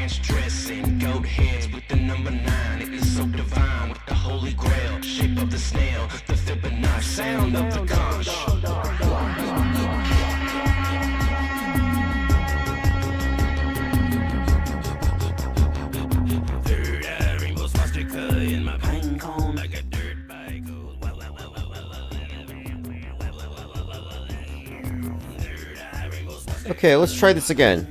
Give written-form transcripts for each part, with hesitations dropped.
ranch dressing, goat heads with the number 9. It is so divine with the holy grail, shape of the snail, the Fibonacci sound of the conch. Third eye rainbow swastika in my pine cone like a dirt bike goes. Okay, let's try this again.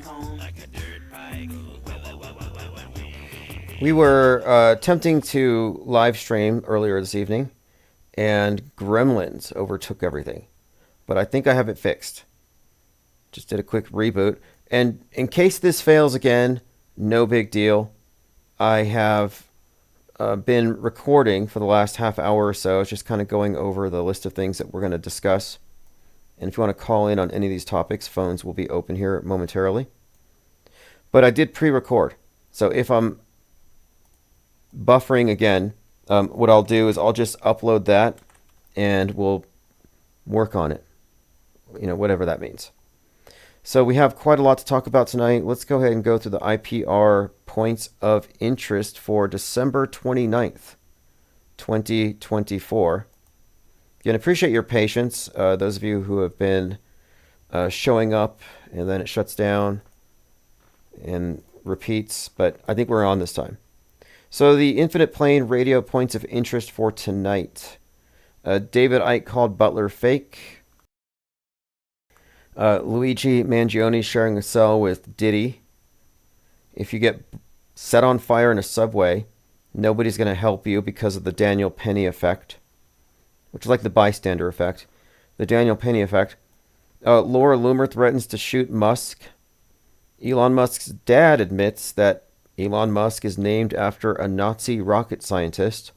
We were attempting to live stream earlier this evening, and Gremlins overtook everything. But I think I have it fixed. Just did a quick reboot. And in case this fails again, no big deal. I have been recording for the last half hour or so, just kind of going over the list of things that we're going to discuss. And if you want to call in on any of these topics, phones will be open here momentarily. But I did pre-record. So if I'm buffering again, what I'll do is I'll just upload that and we'll work on it. Whatever that means. So we have quite a lot to talk about tonight. Let's go ahead and go through the IPR points of interest for December 29th, 2024. Again, appreciate your patience. Those of you who have been showing up and then it shuts down and repeats, but I think we're on this time. So the infinite plane radio points of interest for tonight. David Icke called Butler fake. Luigi Mangione sharing a cell with Diddy. If you get set on fire in a subway, nobody's going to help you because of the Daniel Penny effect, which is like the bystander effect. The Daniel Penny effect. Laura Loomer threatens to shoot Musk. Elon Musk's dad admits that Elon Musk is named after a Nazi rocket scientist.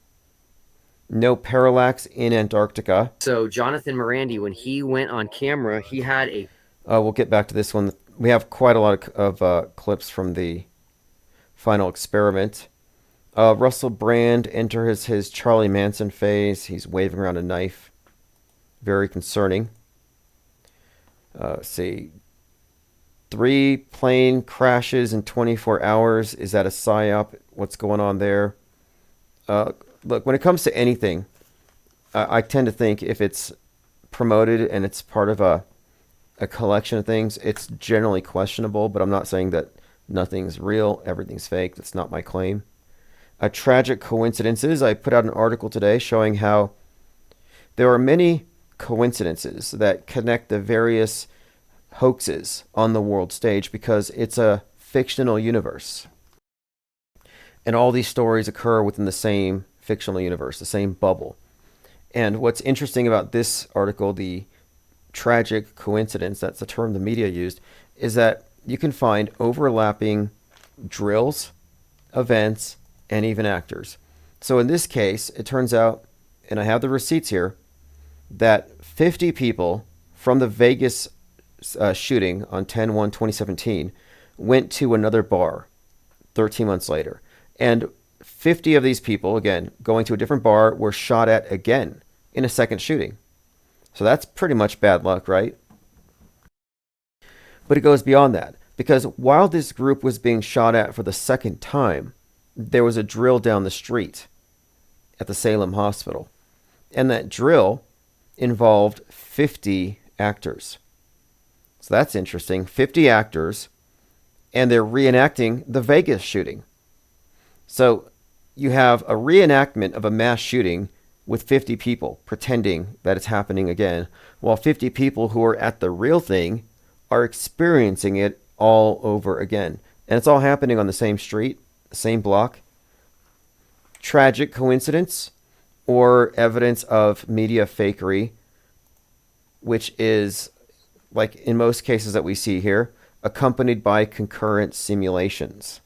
No parallax in Antarctica. So Jonathan Morandi, when he went on camera, he had a... We'll get back to this one. We have quite a lot of clips from the final experiment. Russell Brand enters his Charlie Manson phase. He's waving around a knife. Very concerning. Let's see. 3 plane crashes in 24 hours. Is that a psyop? What's going on there? Look, when it comes to anything, I tend to think if it's promoted and it's part of a collection of things, it's generally questionable, but I'm not saying that nothing's real, everything's fake. That's not my claim. Tragic coincidences. I put out an article today showing how there are many coincidences that connect the various hoaxes on the world stage because it's a fictional universe. And all these stories occur within the same fictional universe, the same bubble. And what's interesting about this article, the tragic coincidence, that's the term the media used, is that you can find overlapping drills, events, and even actors. So in this case, it turns out, and I have the receipts here, that 50 people from the Vegas shooting on 10/1/2017 went to another bar 13 months later. And 50 of these people, again, going to a different bar, were shot at again in a second shooting. So that's pretty much bad luck, right? But it goes beyond that, because while this group was being shot at for the second time, there was a drill down the street at the Salem Hospital. And that drill involved 50 actors. So that's interesting. 50 actors, and they're reenacting the Vegas shooting. So you have a reenactment of a mass shooting with 50 people pretending that it's happening again, while 50 people who are at the real thing are experiencing it all over again. And it's all happening on the same street, the same block. Tragic coincidence or evidence of media fakery, which is, like in most cases that we see here, accompanied by concurrent simulations.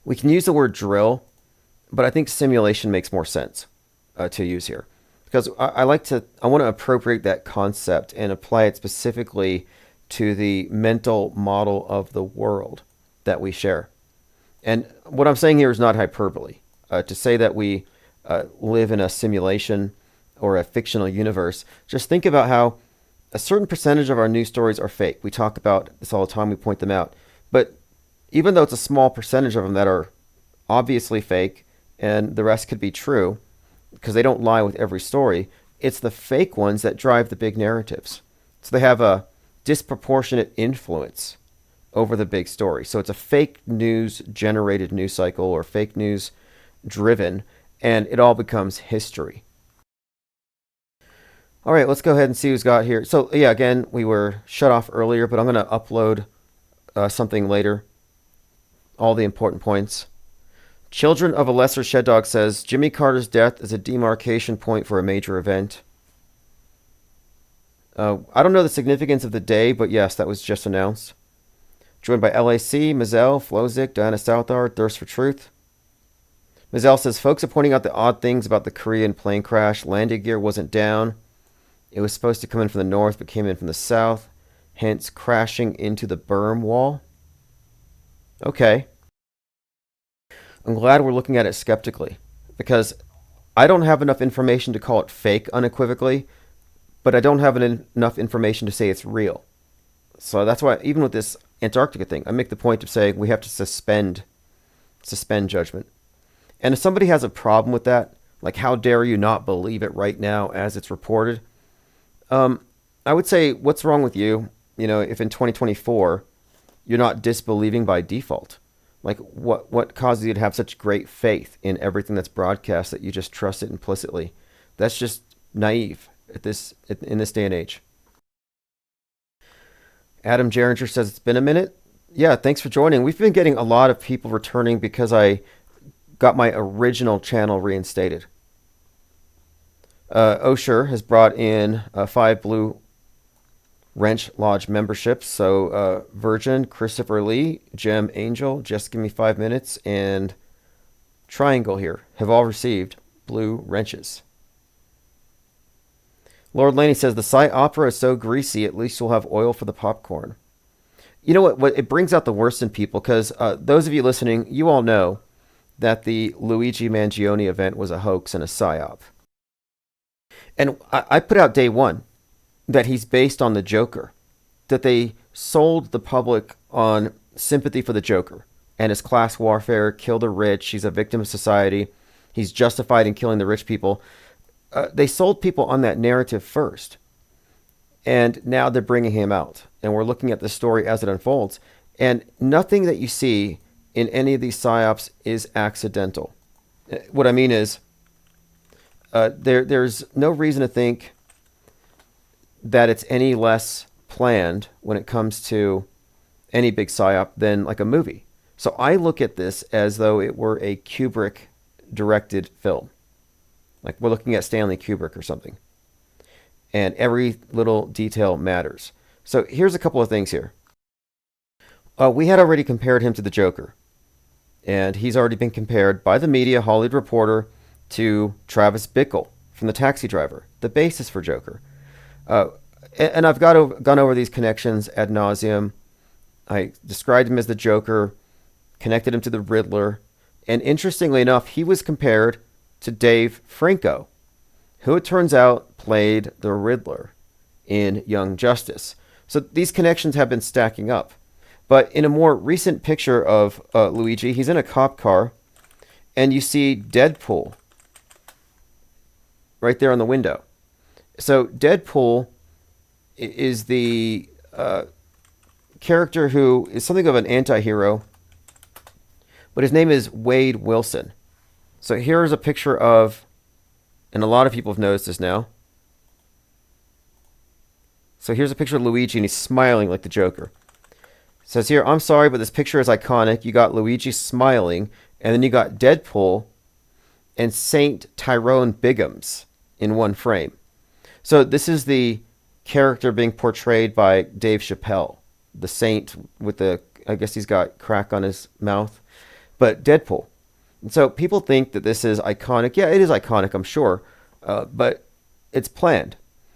We can use the word drill, but I think simulation makes more sense to use here, because I want to appropriate that concept and apply it specifically to the mental model of the world that we share. And what I'm saying here is not hyperbole. To say that we live in a simulation or a fictional universe, just think about how a certain percentage of our news stories are fake. We talk about this all the time. We point them out. But even though it's a small percentage of them that are obviously fake and the rest could be true, because they don't lie with every story, it's the fake ones that drive the big narratives. So they have a disproportionate influence over the big story. So it's a fake news generated news cycle or fake news driven, and it all becomes history. All right, let's go ahead and see who's got here. So yeah, again, we were shut off earlier, but I'm going to upload something later. All the important points. Children of a Lesser Shed Dog says, Jimmy Carter's death is a demarcation point for a major event. I don't know the significance of the day, but yes, that was just announced. Joined by LAC, Mazel, Flozik, Diana Southard, Thirst for Truth. Mazel says, folks are pointing out the odd things about the Korean plane crash. Landing gear wasn't down. It was supposed to come in from the north, but came in from the south, hence crashing into the berm wall. Okay. I'm glad we're looking at it skeptically, because I don't have enough information to call it fake unequivocally, but I don't have enough information to say it's real. So that's why, even with this Antarctica thing, I make the point of saying we have to suspend judgment. And if somebody has a problem with that, like how dare you not believe it right now as it's reported, I would say, what's wrong with you? You know, if in 2024 you're not disbelieving by default. Like, what causes you to have such great faith in everything that's broadcast that you just trust it implicitly? That's just naive in this day and age. Adam Geringer says it's been a minute. Yeah, thanks for joining. We've been getting a lot of people returning because I got my original channel reinstated. Osher has brought in 5 Blue Wrench Lodge memberships. So Virgin, Christopher Lee, Gem Angel, Just Give Me 5 Minutes, and Triangle here have all received blue wrenches. Lord Laney says, the Psy Opera is so greasy, at least you'll have oil for the popcorn. You know what it brings out the worst in people, because those of you listening, you all know that the Luigi Mangione event was a hoax and a psyop. And I put out day one that he's based on the Joker, that they sold the public on sympathy for the Joker and his class warfare, kill the rich, he's a victim of society, he's justified in killing the rich people. They sold people on that narrative first, and now they're bringing him out, and we're looking at the story as it unfolds, and nothing that you see in any of these psyops is accidental. What I mean is, there's no reason to think that it's any less planned when it comes to any big psyop than like a movie. So I look at this as though it were a Kubrick directed film. Like we're looking at Stanley Kubrick or something. And every little detail matters. So here's a couple of things here. We had already compared him to the Joker. And he's already been compared by the media, Hollywood Reporter, to Travis Bickle from The Taxi Driver, the basis for Joker. And I've gone over these connections ad nauseum. I described him as the Joker, connected him to the Riddler, and interestingly enough, he was compared to Dave Franco, who it turns out played the Riddler in Young Justice. So these connections have been stacking up. But in a more recent picture of Luigi, he's in a cop car, and you see Deadpool right there on the window. So Deadpool is the character who is something of an anti-hero, but his name is Wade Wilson. So here's a picture of, and a lot of people have noticed this now. So here's a picture of Luigi, and he's smiling like the Joker. It says here, I'm sorry, but this picture is iconic. You got Luigi smiling, and then you got Deadpool and Saint Tyrone Biggums in one frame. So this is the character being portrayed by Dave Chappelle, the saint with the, I guess he's got crack on his mouth, but Deadpool. And so people think that this is iconic. Yeah, it is iconic, I'm sure, but it's planned.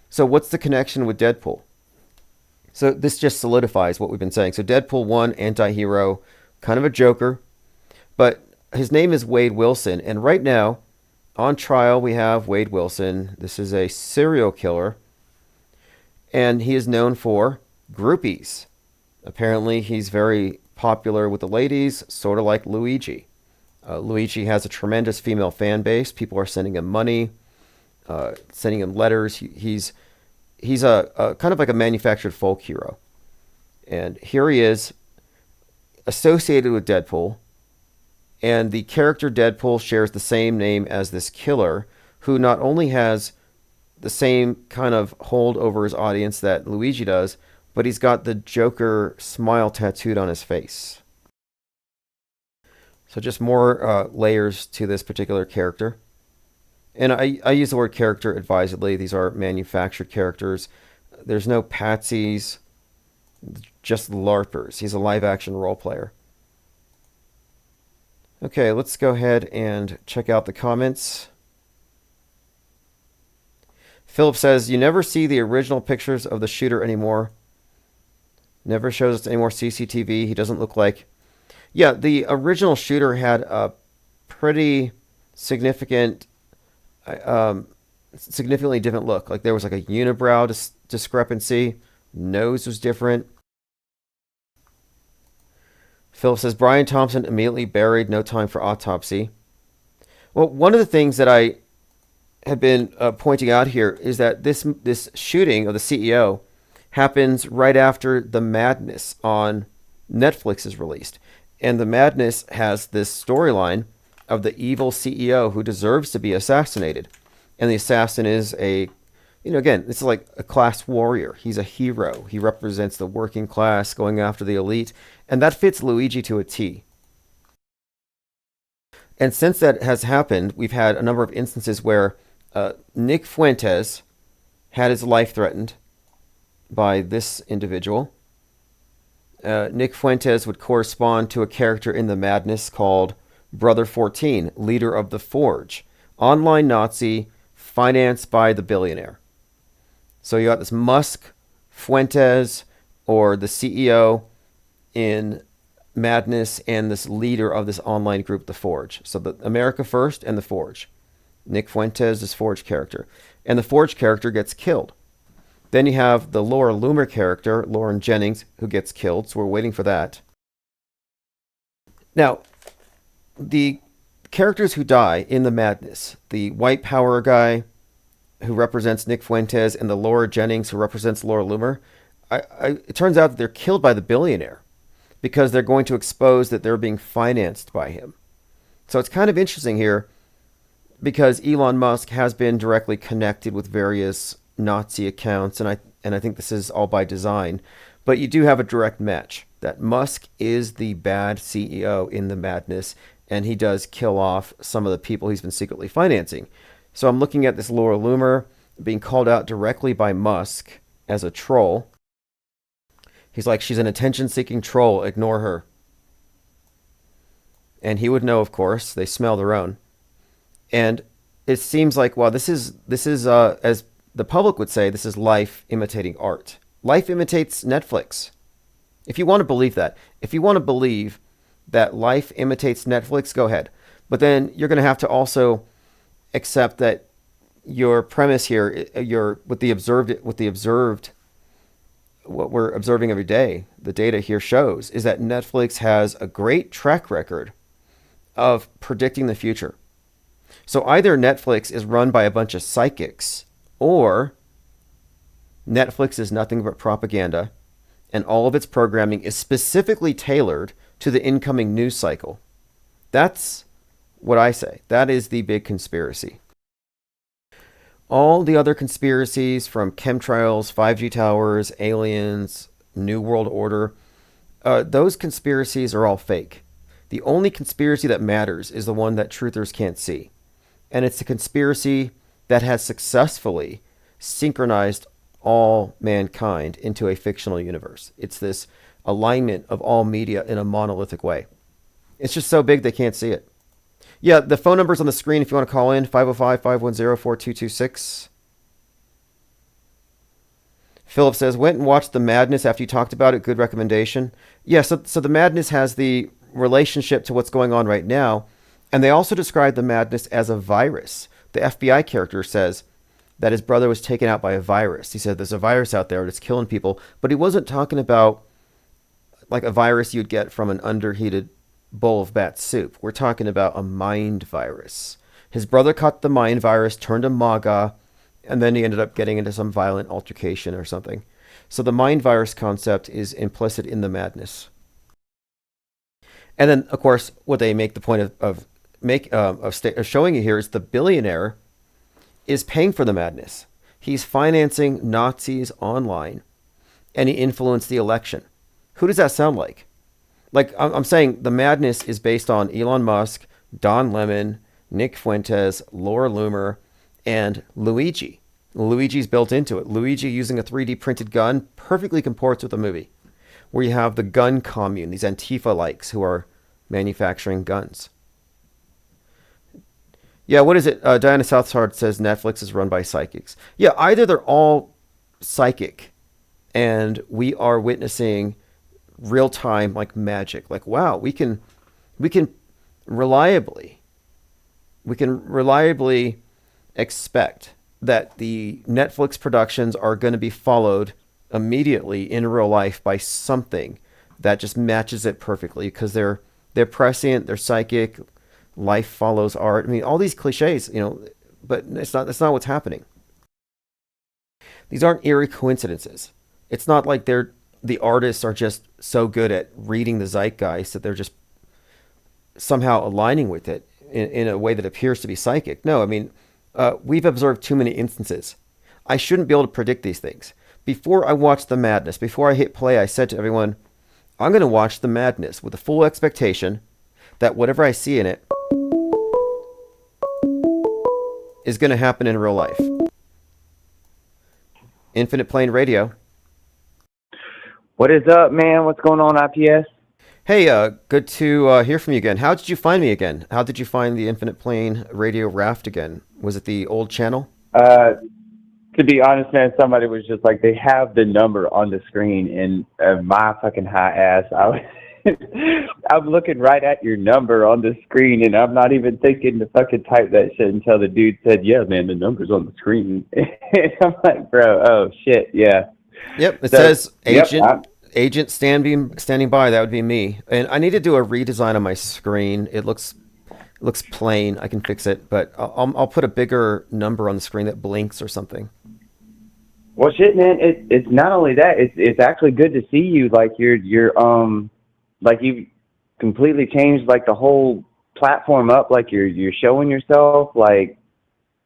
So what's the connection with Deadpool? So this just solidifies what we've been saying. So Deadpool 1, anti-hero, kind of a Joker, but his name is Wade Wilson, and right now, on trial, we have Wade Wilson. This is a serial killer, and he is known for groupies. Apparently, he's very popular with the ladies, sort of like Luigi. Luigi has a tremendous female fan base. People are sending him money, sending him letters. He's a kind of like a manufactured folk hero. And here he is, associated with Deadpool. And the character Deadpool shares the same name as this killer, who not only has the same kind of hold over his audience that Luigi does, but he's got the Joker smile tattooed on his face. So just more layers to this particular character. And I use the word character advisedly. These are manufactured characters. There's no patsies, just LARPers. He's a live-action role player. Okay, let's go ahead and check out the comments. Philip says, you never see the original pictures of the shooter anymore. Never shows us any more CCTV. He doesn't look like... Yeah, the original shooter had a pretty significantly different look. Like there was like a unibrow discrepancy. Nose was different. Philip says, Brian Thompson immediately buried, no time for autopsy. Well, one of the things that I have been pointing out here is that this shooting of the CEO happens right after The Madness on Netflix is released. And The Madness has this storyline of the evil CEO who deserves to be assassinated. And the assassin is again, this is like a class warrior. He's a hero. He represents the working class going after the elite. And that fits Luigi to a T. And since that has happened, we've had a number of instances where Nick Fuentes had his life threatened by this individual. Nick Fuentes would correspond to a character in The Madness called Brother 14, leader of the Forge, online Nazi financed by the billionaire. So you got this Musk, Fuentes, or the CEO in Madness, and this leader of this online group, the Forge. So the America First and the Forge. Nick Fuentes is Forge character. And the Forge character gets killed. Then you have the Laura Loomer character, Lauren Jennings, who gets killed. So we're waiting for that. Now, the characters who die in The Madness, the white power guy who represents Nick Fuentes and the Laura Jennings who represents Laura Loomer, it turns out that they're killed by the billionaire because they're going to expose that they're being financed by him. So it's kind of interesting here because Elon Musk has been directly connected with various Nazi accounts, and I think this is all by design. But you do have a direct match that Musk is the bad CEO in The Madness, and he does kill off some of the people he's been secretly financing. So I'm looking at this Laura Loomer being called out directly by Musk as a troll. He's like, she's an attention-seeking troll, ignore her. And he would know, of course. They smell their own. And it seems like, well, this is as the public would say, this is life imitating art. Life imitates Netflix. If you want to believe that. If you want to believe that life imitates Netflix, go ahead. But then you're going to have to also accept that your premise here, what we're observing every day, the data here shows, is that Netflix has a great track record of predicting the future. So either Netflix is run by a bunch of psychics, or Netflix is nothing but propaganda, and all of its programming is specifically tailored to the incoming news cycle. That's what I say. That is the big conspiracy. All the other conspiracies from chemtrails, 5G towers, aliens, New World Order, those conspiracies are all fake. The only conspiracy that matters is the one that truthers can't see. And it's a conspiracy that has successfully synchronized all mankind into a fictional universe. It's this alignment of all media in a monolithic way. It's just so big they can't see it. Yeah, the phone number's on the screen if you want to call in, 505-510-4226. Philip says, went and watched The Madness after you talked about it. Good recommendation. Yeah, so The Madness has the relationship to what's going on right now. And they also describe The Madness as a virus. The FBI character says that his brother was taken out by a virus. He said there's a virus out there that's killing people. But he wasn't talking about like a virus you'd get from an underheated bowl of bat soup. We're talking about a mind virus. His brother caught the mind virus, turned him MAGA, and then he ended up getting into some violent altercation or something. So the mind virus concept is implicit in the madness. And then, of course, what they make the point of showing you here is the billionaire is paying for the madness. He's financing Nazis online, and he influenced the election. Who does that sound like? Like, I'm saying the madness is based on Elon Musk, Don Lemon, Nick Fuentes, Laura Loomer, and Luigi. Luigi's built into it. Luigi using a 3D printed gun perfectly comports with the movie, where you have the gun commune, these Antifa-likes who are manufacturing guns. Yeah, what is it? Diana Southard says Netflix is run by psychics. Yeah, either they're all psychic, and we are witnessing real time like magic. Like, wow, we can reliably expect that the Netflix productions are going to be followed immediately in real life by something that just matches it perfectly, because they're prescient, they're psychic, life follows art. I mean, all these cliches, but that's not what's happening. These aren't eerie coincidences. It's not like the artists are just so good at reading the zeitgeist that they're just somehow aligning with it in a way that appears to be psychic. No, I mean, we've observed too many instances. I shouldn't be able to predict these things. Before I watched The Madness, before I hit play, I said to everyone, I'm going to watch The Madness with the full expectation that whatever I see in it is going to happen in real life. Infinite Plane Radio. What is up, man? What's going on, IPS? Hey, good to hear from you again. How did you find me again? How did you find the Infinite Plane Radio raft again? Was it the old channel? To be honest, man, somebody was just like, they have the number on the screen, and my fucking high ass, I'm looking right at your number on the screen, and I'm not even thinking to fucking type that shit until the dude said, yeah, man, the number's on the screen. And I'm like, bro, oh, shit, yeah. Yep, it says agent standing by. That would be me. And I need to do a redesign on my screen. It looks plain. I can fix it, but I'll put a bigger number on the screen that blinks or something. Well, shit, man. It's not only that. It's actually good to see you. Like you're like you've completely changed like the whole platform up. Like you're showing yourself. Like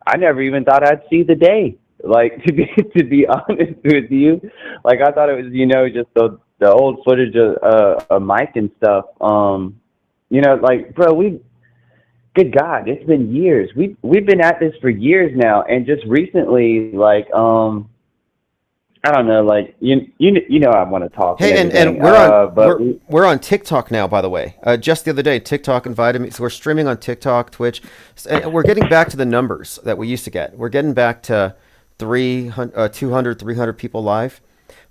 I never even thought I'd see the day. Like to be honest with you, like I thought it was just the old footage of Mike and stuff. Like bro, good God, it's been years. We've been at this for years now, and just recently, like I don't know, like you know I want to talk. Hey, and we're on TikTok now, by the way. Just the other day, TikTok invited me, so we're streaming on TikTok, Twitch. And we're getting back to the numbers that we used to get. We're getting back to 200, 300 people live.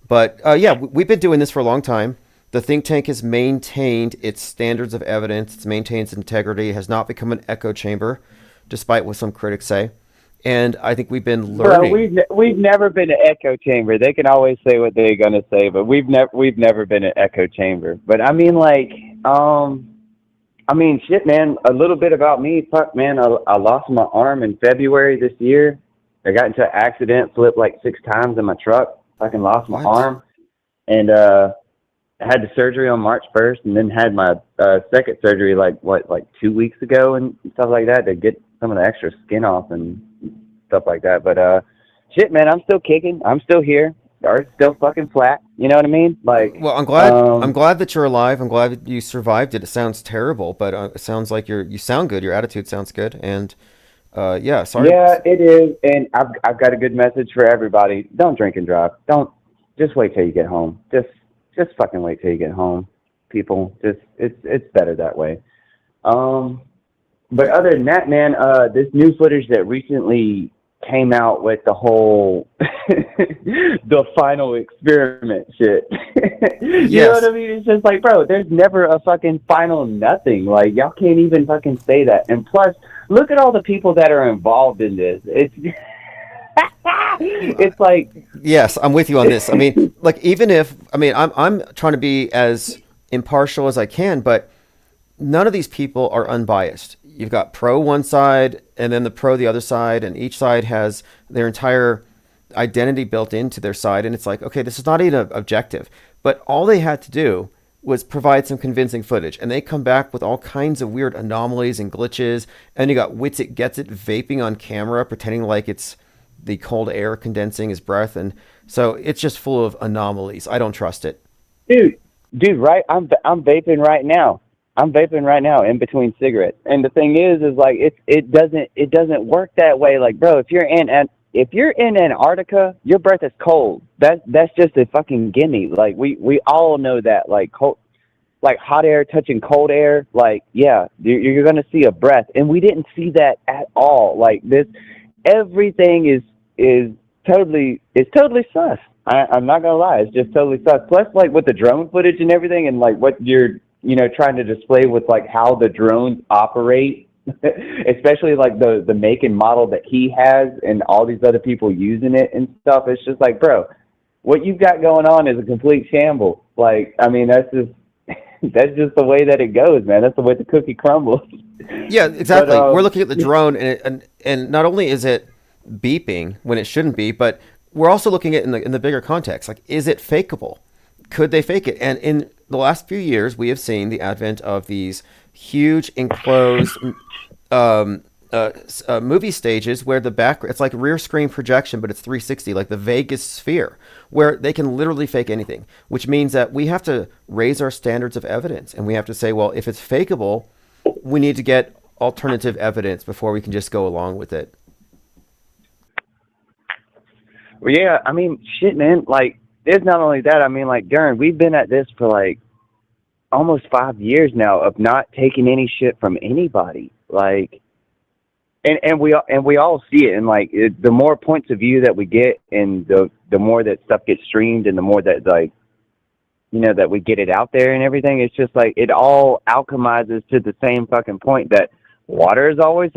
But yeah, we've been doing this for a long time. The think tank has maintained its standards of evidence. It's maintained its integrity. It has not become an echo chamber, despite what some critics say. And I think we've been learning. Well, we've never been an echo chamber. They can always say what they're gonna say, but we've never been an echo chamber. But I mean, like, shit, man. A little bit about me. Fuck, man. I lost my arm in February this year. I got into an accident, flipped like 6 times in my truck. Fucking lost my arm, and I had the surgery on March 1st, and then had my second surgery like 2 weeks ago and stuff like that to get some of the extra skin off and stuff like that. But shit, man, I'm still kicking. I'm still here. The earth's still fucking flat. You know what I mean? Like, well, I'm glad that you're alive. I'm glad that you survived it. It sounds terrible, but it sounds like you sound good. Your attitude sounds good, and yeah, sorry. Yeah, it is, and I've got a good message for everybody. Don't drink and drive. Just wait till you get home. Just fucking wait till you get home, people. It's better that way. But other than that, man, this new footage that recently came out with the whole the final experiment shit. You know what I mean? It's just like, bro, there's never a fucking final nothing. Like, y'all can't even fucking say that. And plus, look at all the people that are involved in this. It's It's like, Yes, I'm with you on this. I mean, like even if I'm trying to be as impartial as I can, but none of these people are unbiased. You've got pro one side and then the pro the other side, and each side has their entire identity built into their side, and it's like, okay, this is not even objective. But all they had to do was provide some convincing footage, and they come back with all kinds of weird anomalies and glitches. And you got Wits It Gets It vaping on camera, pretending like it's the cold air condensing his breath, and so it's just full of anomalies. I don't trust it. dude, right? I'm vaping right now. I'm vaping right now in between cigarettes. And the thing is like it doesn't work that way. Like, bro, if you're in Antarctica, your breath is cold. That's just a fucking gimme. Like we all know that. Like cold, like hot air touching cold air. Like, yeah, you're gonna see a breath, and we didn't see that at all. Like this, everything is totally sus. I'm not gonna lie, it's just totally sus. Plus, like with the drone footage and everything, and like what you're trying to display with like how the drones operate, especially like the make and model that he has, and all these other people using it and stuff. It's just like, bro, what you've got going on is a complete shambles. Like, I mean, that's just the way that it goes, man. That's the way the cookie crumbles. Yeah, exactly. But, we're looking at the drone, and not only is it beeping when it shouldn't be, but we're also looking at it in the bigger context. Like, is it fakeable? Could they fake it? And in the last few years, we have seen the advent of these huge enclosed movie stages where it's like rear screen projection, but it's 360, like the Vegas sphere, where they can literally fake anything, which means that we have to raise our standards of evidence, and we have to say, well, if it's fakeable, we need to get alternative evidence before we can just go along with it. Well, yeah, I mean, shit, man. Like, it's not only that. I mean, like, Darren, we've been at this for like almost 5 years now of not taking any shit from anybody. Like, and we all see it. And like, the more points of view that we get, and the more that stuff gets streamed, and the more that like, that we get it out there and everything, it's just like it all alchemizes to the same fucking point that water is always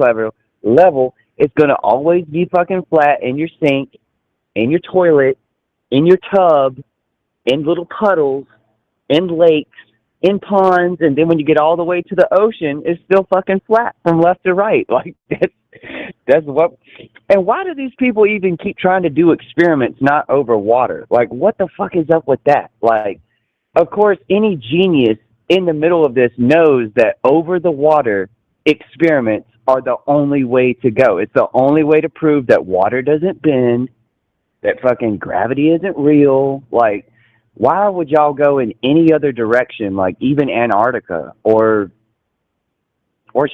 level. It's gonna always be fucking flat in your sink, in your toilet, in your tub, in little puddles, in lakes, in ponds, and then when you get all the way to the ocean, it's still fucking flat from left to right. Like, that's what. And why do these people even keep trying to do experiments not over water? Like, what the fuck is up with that? Like, of course, any genius in the middle of this knows that over the water experiments are the only way to go. It's the only way to prove that water doesn't bend, that fucking gravity isn't real. Like, why would y'all go in any other direction, like even Antarctica or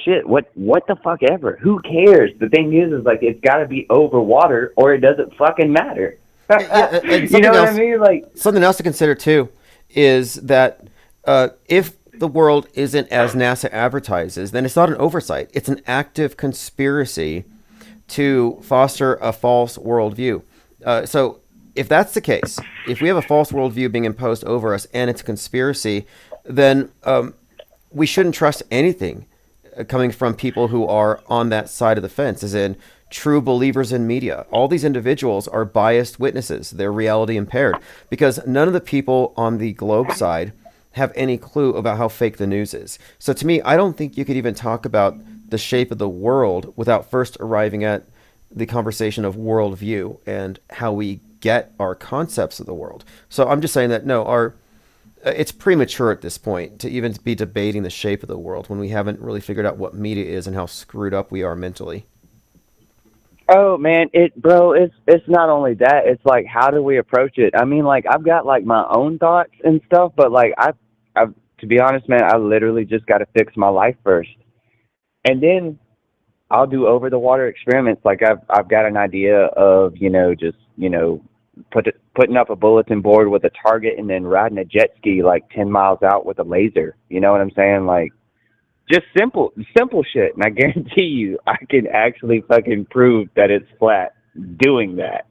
shit? What the fuck ever? Who cares? The thing is like, it's got to be over water or it doesn't fucking matter. And you know what I mean? Like, something else to consider too is that if the world isn't as NASA advertises, then it's not an oversight. It's an active conspiracy to foster a false worldview. So if that's the case, if we have a false worldview being imposed over us and it's a conspiracy, then we shouldn't trust anything coming from people who are on that side of the fence, as in true believers in media. All these individuals are biased witnesses. They're reality impaired, because none of the people on the globe side have any clue about how fake the news is. So to me, I don't think you could even talk about the shape of the world without first arriving at the conversation of worldview and how we get our concepts of the world. So I'm just saying that, no, it's premature at this point to even be debating the shape of the world when we haven't really figured out what media is and how screwed up we are mentally. Oh man, it's not only that, it's like, how do we approach it? I mean, like, I've got like my own thoughts and stuff, but like, I've to be honest, man, I literally just got to fix my life first, and then I'll do over the water experiments. Like, I've got an idea of, just, putting up a bulletin board with a target and then riding a jet ski like 10 miles out with a laser. You know what I'm saying? Like, just simple shit. And I guarantee you, I can actually fucking prove that it's flat doing that.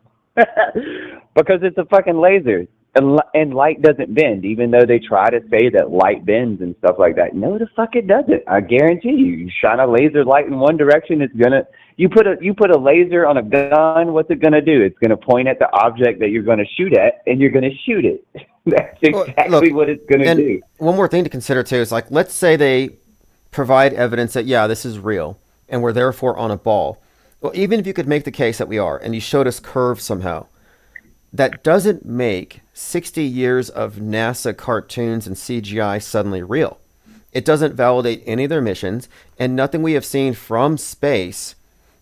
Because it's a fucking laser. And light doesn't bend, even though they try to say that light bends and stuff like that. No, the fuck it doesn't. I guarantee you. You shine a laser light in one direction, it's gonna. You put a laser on a gun. What's it gonna do? It's gonna point at the object that you're gonna shoot at, and you're gonna shoot it. That's exactly what it's gonna do. One more thing to consider too is like, let's say they provide evidence that yeah, this is real, and we're therefore on a ball. Well, even if you could make the case that we are, and you showed us curves somehow, that doesn't make 60 years of NASA cartoons and CGI suddenly real. It doesn't validate any of their missions, and nothing we have seen from space.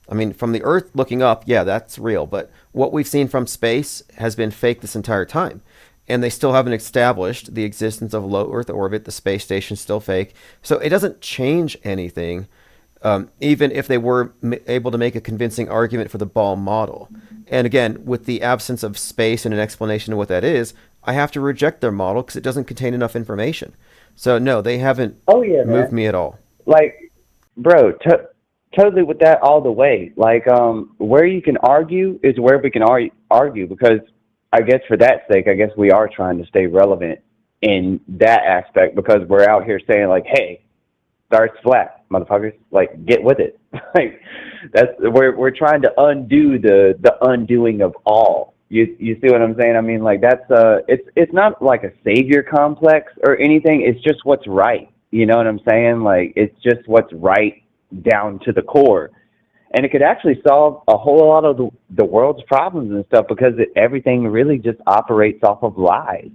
I mean, from the Earth looking up, yeah, that's real, but what we've seen from space has been fake this entire time. And they still haven't established the existence of low Earth orbit. The space station's still fake. So it doesn't change anything, even if they were able to make a convincing argument for the ball model. And again, with the absence of space and an explanation of what that is, I have to reject their model because it doesn't contain enough information. So no, they haven't moved me at all. Like, bro, totally with that all the way. Like, where you can argue is where we can argue, because I guess for that sake, I guess we are trying to stay relevant in that aspect, because we're out here saying like, hey, the Earth's flat, motherfuckers. Like, get with it. Like, we're trying to undo the undoing of all. You see what I'm saying? I mean, like, that's it's not like a savior complex or anything. It's just what's right. You know what I'm saying? Like, it's just what's right down to the core. And it could actually solve a whole lot of the world's problems and stuff, because everything really just operates off of lies.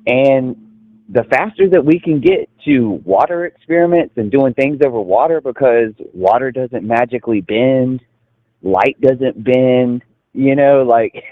And the faster that we can get to water experiments and doing things over water, because water doesn't magically bend, light doesn't bend, you know, like,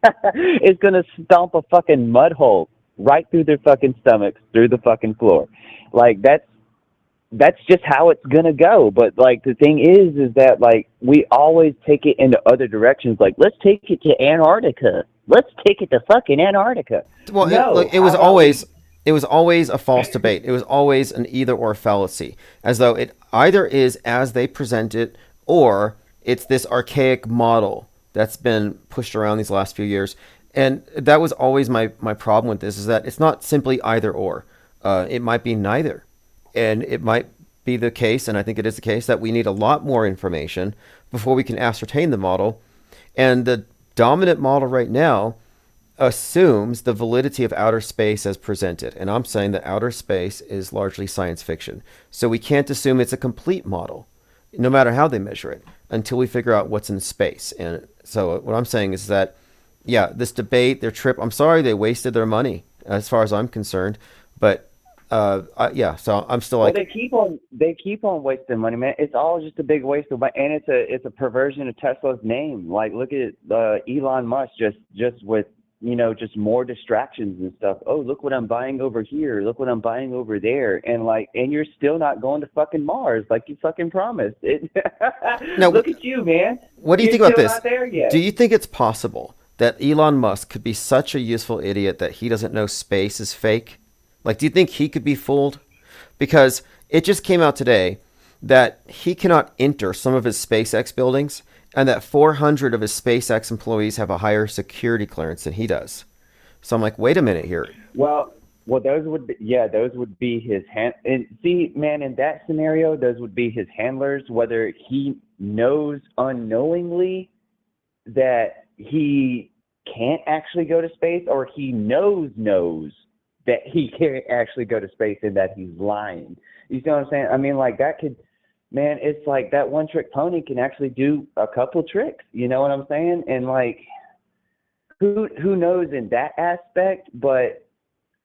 it's going to stomp a fucking mud hole right through their fucking stomachs, through the fucking floor. Like, that's just how it's gonna go. But like, the thing is that like, we always take it into other directions. Like, let's take it to Antarctica. Let's take it to fucking Antarctica. Well, no, it was always a false debate. It was always an either or fallacy, as though it either is as they present it, or it's this archaic model that's been pushed around these last few years. And that was always my problem with this, is that it's not simply either or. It might be neither. And it might be the case, and I think it is the case, that we need a lot more information before we can ascertain the model. And the dominant model right now assumes the validity of outer space as presented. And I'm saying that outer space is largely science fiction. So we can't assume it's a complete model, no matter how they measure it, until we figure out what's in space. And so what I'm saying is that, yeah, this debate, their trip, I'm sorry they wasted their money, as far as I'm concerned. But yeah, so I'm still like, well, they keep on wasting money, man. It's all just a big waste of money, and it's a perversion of Tesla's name. Like, look at Elon Musk just with, you know, just more distractions and stuff. Oh, look what I'm buying over here. Look what I'm buying over there. And like, and you're still not going to fucking Mars like you fucking promised. Now, look at you, man. What do you think about this? Not there yet. Do you think it's possible that Elon Musk could be such a useful idiot that he doesn't know space is fake? Like, do you think he could be fooled? Because it just came out today that he cannot enter some of his SpaceX buildings, and that 400 of his SpaceX employees have a higher security clearance than he does. So I'm like, wait a minute here. Well, those would be his and see, man, in that scenario, those would be his handlers, whether he knows unknowingly that he can't actually go to space, or he knows that he can't actually go to space and that he's lying. You see what I'm saying? I mean, like, that could, man, it's like that one trick pony can actually do a couple tricks. You know what I'm saying? And like, who knows in that aspect? But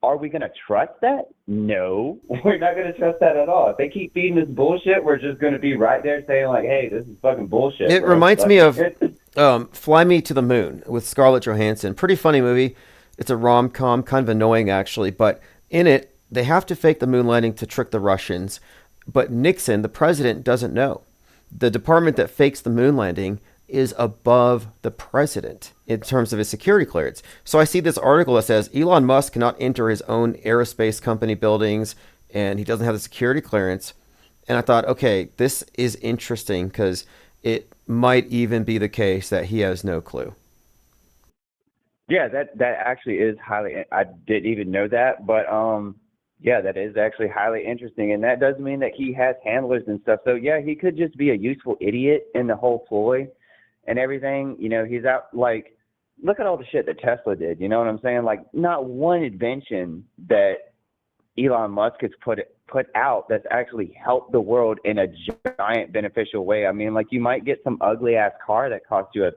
are we going to trust that? No, we're not going to trust that at all. If they keep feeding us bullshit, we're just going to be right there saying like, hey, this is fucking bullshit. It reminds me of Fly Me to the Moon with Scarlett Johansson. Pretty funny movie. It's a rom-com, kind of annoying actually, but in it, they have to fake the moon landing to trick the Russians. But Nixon, the president, doesn't know. The department that fakes the moon landing is above the president in terms of his security clearance. So I see this article that says Elon Musk cannot enter his own aerospace company buildings, and he doesn't have the security clearance. And I thought, okay, this is interesting, because it might even be the case that he has no clue. Yeah, that actually is highly. I didn't even know that, but yeah, that is actually highly interesting, and that does mean that he has handlers and stuff. So yeah, he could just be a useful idiot in the whole ploy and everything. You know, he's out like, look at all the shit that Tesla did. You know what I'm saying? Like, not one invention that Elon Musk has put out that's actually helped the world in a giant beneficial way. I mean, like, you might get some ugly ass car that costs you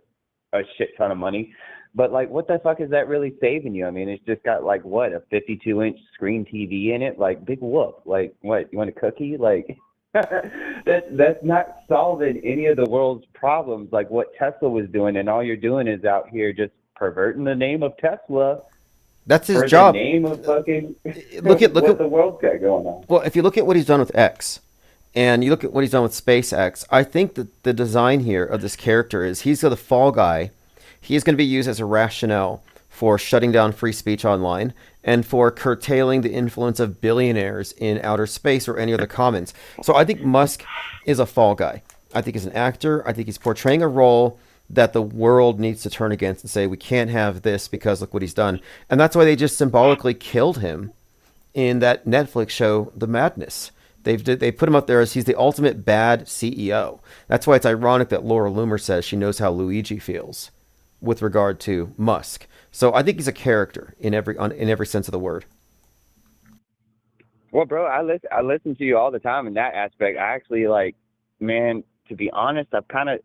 a shit ton of money, but like, what the fuck is that really saving you? I mean, it's just got like what, a 52-inch screen TV in it, like big whoop. Like, what, you want a cookie? Like, that's not solving any of the world's problems like what Tesla was doing, and all you're doing is out here just perverting the name of Tesla That's his for the job. name of fucking Look at what the world's got going on. well, if you look at what he's done with X, and you look at what he's done with SpaceX, I think that the design here of this character is he's the fall guy. He is going to be used as a rationale for shutting down free speech online and for curtailing the influence of billionaires in outer space or any other commons. So I think Musk is a fall guy. I think he's an actor. I think he's portraying a role that the world needs to turn against and say, we can't have this because look what he's done. And that's why they just symbolically killed him in that Netflix show, The Madness. They put him up there as he's the ultimate bad CEO. That's why it's ironic that Laura Loomer says she knows how Luigi feels with regard to Musk. So I think he's a character in every sense of the word. Well, bro, I listen to you all the time in that aspect. I actually like, man, to be honest, I've kind of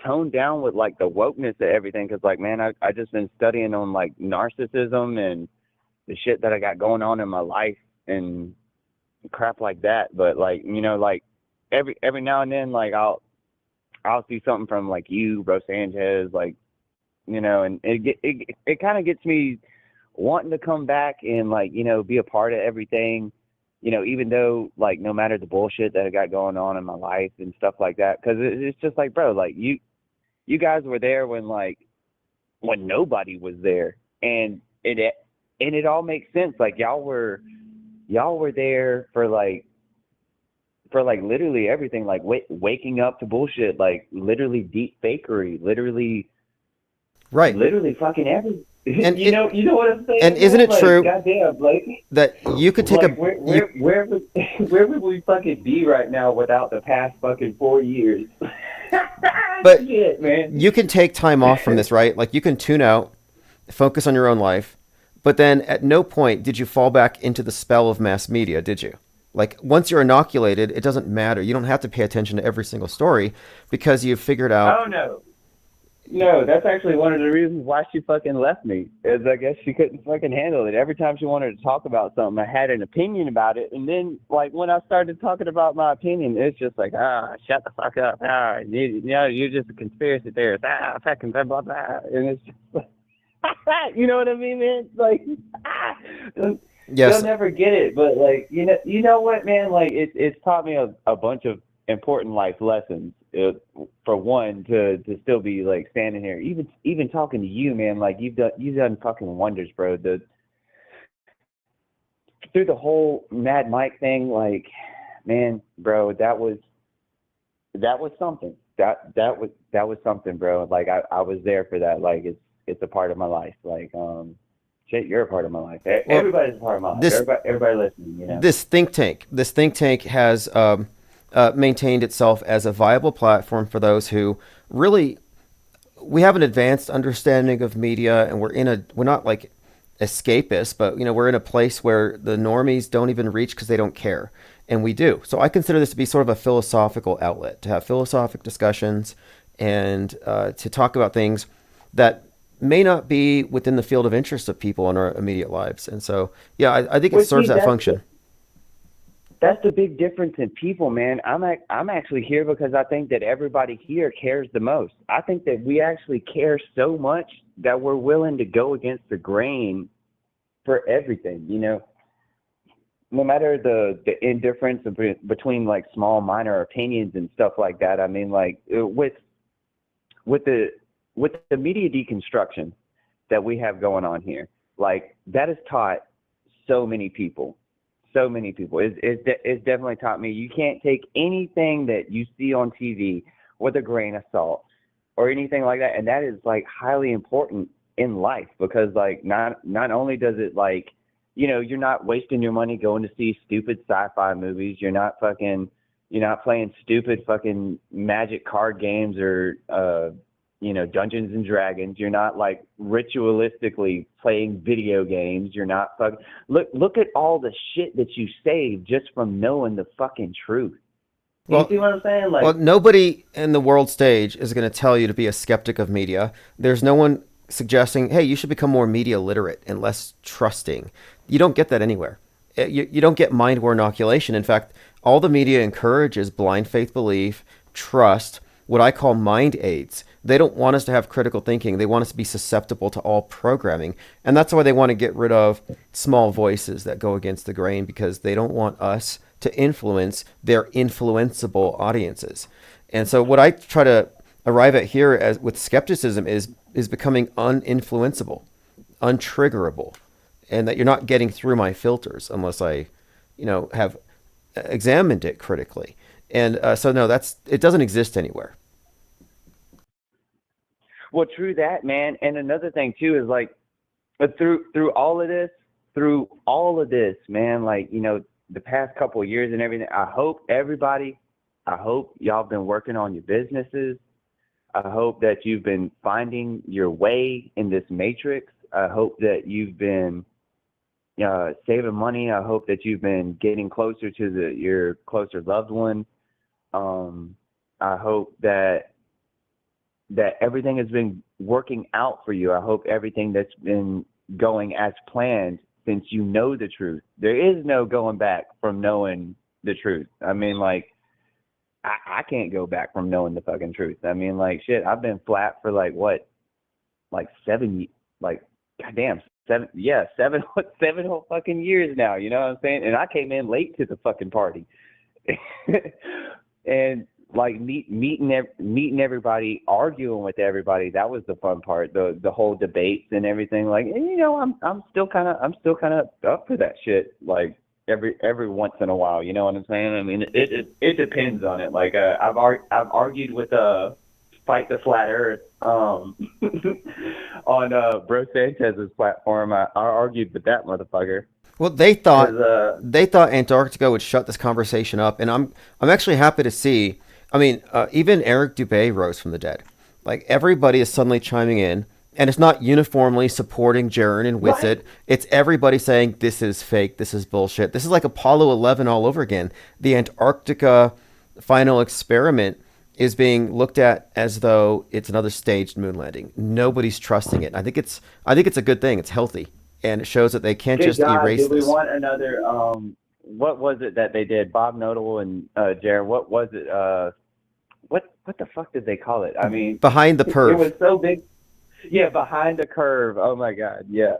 toned down with like the wokeness of everything, because like, man, I just been studying on like narcissism and the shit that I got going on in my life and crap like that. But like, you know, like every now and then, like I'll see something from like you, Bro Sanchez, like, you know, and it kind of gets me wanting to come back and like, you know, be a part of everything, you know, even though like no matter the bullshit that I got going on in my life and stuff like that, because it's just like, bro, like you guys were there when nobody was there, and it all makes sense. Like y'all were there for literally everything, like waking up to bullshit, like literally deep fakery, literally Right. fucking everything. And you know what I'm saying? and isn't it like, true goddamn, like, that you could take like where would we fucking be right now without the past fucking 4 years? But shit, man. you can take time off from this, right? Like you can tune out, focus on your own life, but then at no point did you fall back into the spell of mass media, did you? Like once you're inoculated, it doesn't matter. You don't have to pay attention to every single story because you've figured out. Oh no, that's actually one of the reasons why she fucking left me. Is I guess she couldn't fucking handle it. Every time she wanted to talk about something, I had an opinion about it, and then like when I started talking about my opinion, it's just like, shut the fuck up. You know, you're just a conspiracy theorist. Fucking blah blah blah. And it's just like, you know what I mean, man? Like, Yes. they'll never get it. But like, you know what, man? Like, it's taught me a bunch of important life lessons. For one, to still be like standing here, even talking to you, man. Like you've done fucking wonders, bro. Through the whole Mad Mike thing, like, man, bro, that was something. That was something, bro. Like I was there for that. Like it's a part of my life. Like shit, you're a part of my life. Everybody's a part of my life. Everybody listening, you know. This think tank has maintained itself as a viable platform for those who really, we have an advanced understanding of media, and we're not like escapists, but you know, we're in a place where the normies don't even reach because they don't care, and we do. So I consider this to be sort of a philosophical outlet, to have philosophic discussions and to talk about things that may not be within the field of interest of people in our immediate lives. And so, yeah, I think it serves that function. That's the big difference in people, man. I'm actually here because I think that everybody here cares the most. I think that we actually care so much that we're willing to go against the grain for everything, you know. No matter the indifference between like small minor opinions and stuff like that. I mean, like with the media deconstruction that we have going on here, like that has taught so many people. It's definitely taught me you can't take anything that you see on TV with a grain of salt. or anything like that. And that is like highly important in life, because like not only does it like, you know, you're not wasting your money going to see stupid sci-fi movies. You're not playing stupid fucking magic card games or you know, Dungeons and Dragons. You're not like ritualistically playing video games. You're not fucking look at all the shit that you save just from knowing the fucking truth. You see what I'm saying? Like, well, nobody in the world stage is going to tell you to be a skeptic of media. There's no one suggesting, hey, you should become more media literate and less trusting. You don't get that anywhere. You don't get mind war inoculation. In fact, all the media encourages blind faith belief, trust, what I call mind aids. They don't want us to have critical thinking. They want us to be susceptible to all programming. And that's why they want to get rid of small voices that go against the grain, because they don't want us to influence their influenceable audiences. And so what I try to arrive at here as with skepticism is becoming uninfluenceable, untriggerable, and that you're not getting through my filters unless I, you know, have examined it critically. And so no, it doesn't exist anywhere. well, true that, man. And another thing too is like, but through all of this, man, like, you know, the past couple of years and everything, I hope y'all been working on your businesses. I hope that you've been finding your way in this matrix. I hope that you've been saving money. I hope that you've been getting closer to your closer loved one. I hope that everything has been working out for you. I hope everything that's been going as planned, since you know the truth. There is no going back from knowing the truth. I mean, like, I can't go back from knowing the fucking truth. I mean, like, shit, I've been flat for like what, like 7, like, goddamn, 7 whole fucking years now. You know what I'm saying? And I came in late to the fucking party, and like meeting everybody, arguing with everybody. That was the fun part. The whole debates and everything. Like, and, you know, I'm still kind of up for that shit. Like, every once in a while, you know what I'm saying? I mean, it depends on it. Like, I've argued with Fight the Flat Earth on Bro Sanchez's platform. I argued with that motherfucker. Well, they thought Antarctica would shut this conversation up, and I'm actually happy to see. I mean, even Eric Dubé rose from the dead. Like, everybody is suddenly chiming in, and it's not uniformly supporting Jaron and Wissett. Right. It's everybody saying this is fake, this is bullshit. This is like Apollo 11 all over again. The Antarctica final experiment is being looked at as though it's another staged moon landing. Nobody's trusting it. I think it's a good thing. It's healthy, and it shows that they can't just erase this. Do we want another? What was it that they did? Bob Nodal and Jaron. What was it? What the fuck did they call it? I mean, behind the perv. It was so big. Yeah, behind the curve. Oh my God. Yeah.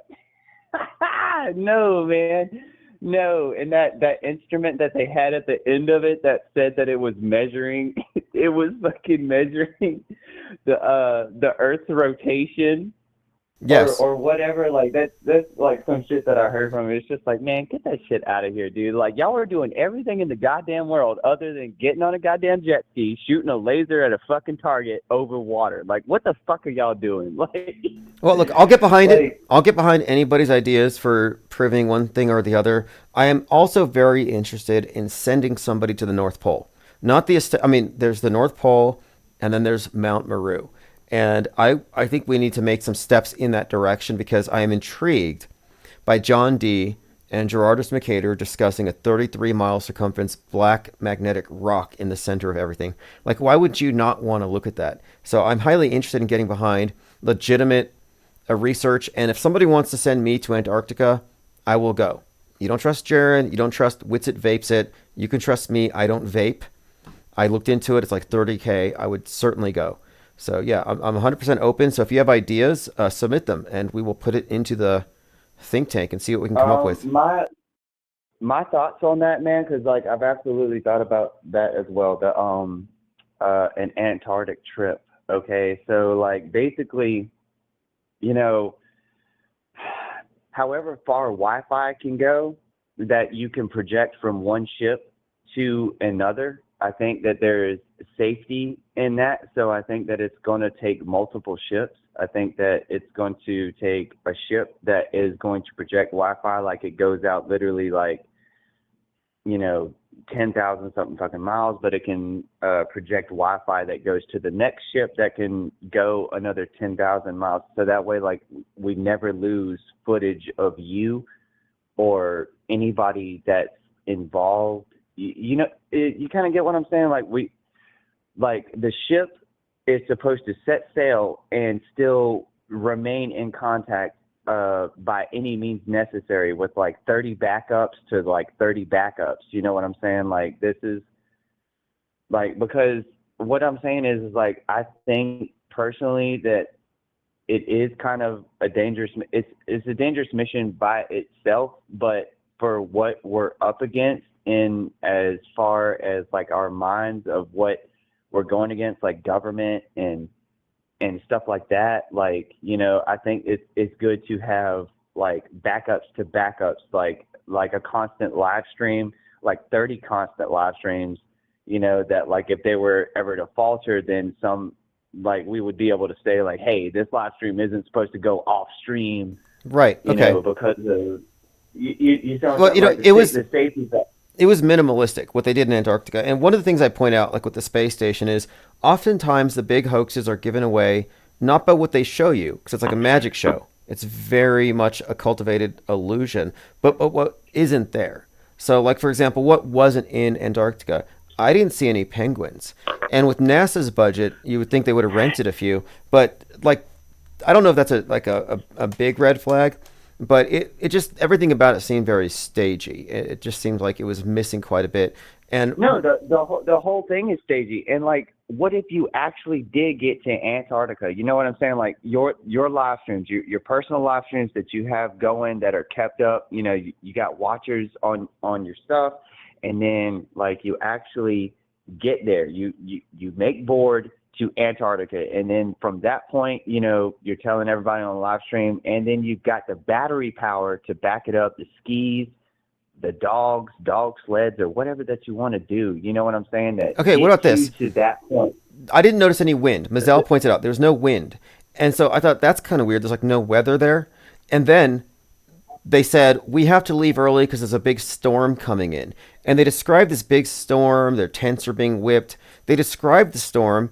No, man. No. And that instrument that they had at the end of it that said that it was measuring, it was fucking measuring the Earth's rotation. Yes. Or whatever. Like, that's like some shit that I heard from it. It's just like, man, get that shit out of here, dude. Like, y'all are doing everything in the goddamn world other than getting on a goddamn jet ski, shooting a laser at a fucking target over water. Like, what the fuck are y'all doing? Like, well, look, I'll get behind it. I'll get behind anybody's ideas for proving one thing or the other. I am also very interested in sending somebody to the North Pole. Not the, I mean, there's the North Pole, and then there's Mount Meru. And I think we need to make some steps in that direction, because I am intrigued by John Dee and Gerardus Mercator discussing a 33-mile circumference black magnetic rock in the center of everything. Like, why would you not want to look at that? So I'm highly interested in getting behind legitimate research. And if somebody wants to send me to Antarctica, I will go. You don't trust Jaron. You don't trust Witsett vapes it. You can trust me. I don't vape. I looked into it. It's like $30K. I would certainly go. So yeah, I'm 100% open. So if you have ideas, submit them, and we will put it into the think tank and see what we can come up with. My thoughts on that, man, because like I've absolutely thought about that as well. An Antarctic trip. Okay, so like basically, you know, however far Wi-Fi can go that you can project from one ship to another. I think that there is safety in that. So I think that it's going to take multiple ships. I think that it's going to take a ship that is going to project Wi-Fi, like it goes out literally like, 10,000 something fucking miles, but it can project Wi-Fi that goes to the next ship that can go another 10,000 miles. So that way, like, we never lose footage of you or anybody that's involved. You kind of get what I'm saying? Like the ship is supposed to set sail and still remain in contact by any means necessary with like 30 backups to like 30 backups. You know what I'm saying? Like, this is like, because what I'm saying is like, I think personally that it is kind of a dangerous, it's a dangerous mission by itself, but for what we're up against in as far as like our minds of what we're going against, like government and stuff like that, like, I think it's good to have like backups to backups, like a constant live stream, like 30 constant live streams, that like if they were ever to falter, then like we would be able to say like, hey, this live stream isn't supposed to go off stream, Right. Okay. because of you sound Well, like the safety that. It was minimalistic what they did in Antarctica. And one of the things I point out, like with the space station, is oftentimes the big hoaxes are given away not by what they show you, because it's like a magic show. It's very much a cultivated illusion, but what isn't there. So, like, for example, what wasn't in Antarctica? I didn't see any penguins. And with NASA's budget, you would think they would have rented a few. But, like, I don't know if that's a big red flag. But it just, everything about it seemed very stagey. It just seemed like it was missing quite a bit. And no, the whole thing is stagey. And like, what if you actually did get to Antarctica? You know what I'm saying? Like your live streams, your personal live streams that you have going that are kept up. You got watchers on your stuff, and then like you actually get there. You make board to Antarctica, and then from that point, you're telling everybody on the live stream, and then you've got the battery power to back it up, the skis, the dog sleds, or whatever that you want to do. You know what I'm saying? Okay, what about this? To that point. I didn't notice any wind. Mazel pointed out there's no wind. And so I thought that's kind of weird. There's like no weather there. And then they said, we have to leave early because there's a big storm coming in. And they described this big storm. Their tents are being whipped. They described the storm,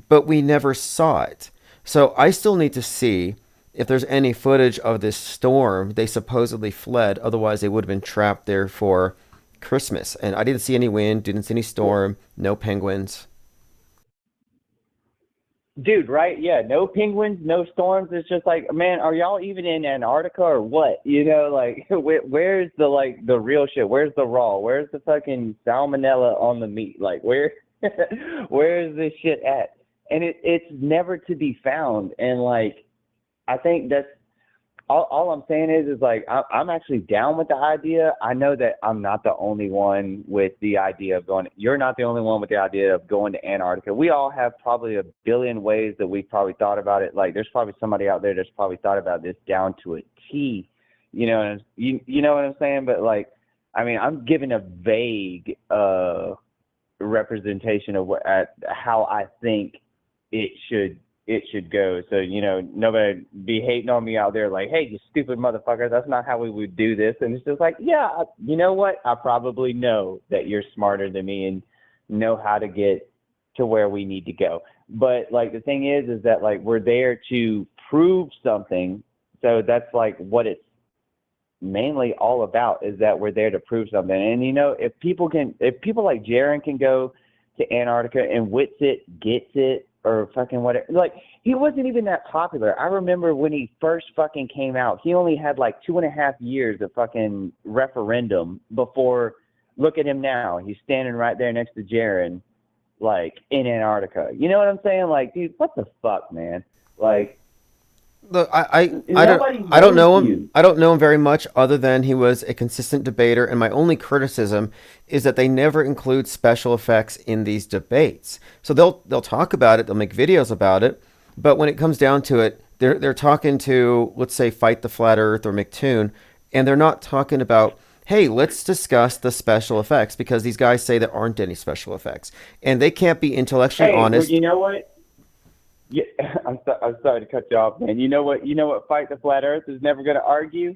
but we never saw it. So I still need to see if there's any footage of this storm. They supposedly fled. Otherwise, they would have been trapped there for Christmas. And I didn't see any wind, didn't see any storm, no penguins. Dude, right? Yeah, no penguins, no storms. It's just like, man, are y'all even in Antarctica or what? Like, where's the real shit? Where's the raw? Where's the fucking salmonella on the meat? Like, where is this shit at? And it's never to be found. And like, I think that's all I'm saying is like, I'm actually down with the idea. I know that I'm not the only one with the idea of going. You're not the only one with the idea of going to Antarctica. We all have probably a billion ways that we've probably thought about it. Like, there's probably somebody out there that's probably thought about this down to a T. You know what I'm saying? But like, I mean, I'm giving a vague representation of how I think it should go. So, nobody be hating on me out there like, hey, you stupid motherfucker, that's not how we would do this. And it's just like, yeah, you know what? I probably know that you're smarter than me and know how to get to where we need to go. But like, the thing is that like, we're there to prove something. So that's like what it's mainly all about, is that we're there to prove something. And if people like Jaron can go to Antarctica and wits it, gets it, or fucking whatever. Like, he wasn't even that popular. I remember when he first fucking came out, he only had like 2.5 years of fucking referendum before, look at him now. He's standing right there next to Jaron, like, in Antarctica. You know what I'm saying? Like, dude, what the fuck, man? Like, look, I don't know him. I don't know him very much, other than he was a consistent debater. And my only criticism is that they never include special effects in these debates. So they'll talk about it, they'll make videos about it, but when it comes down to it, they're talking to, let's say, Fight the Flat Earth or McToon, and they're not talking about, hey, let's discuss the special effects because these guys say there aren't any special effects. And they can't be intellectually Hey, well, honest. you know what? Yeah, I'm sorry to cut you off, man. You know what? You know what? Fight the flat Earth is never going to argue.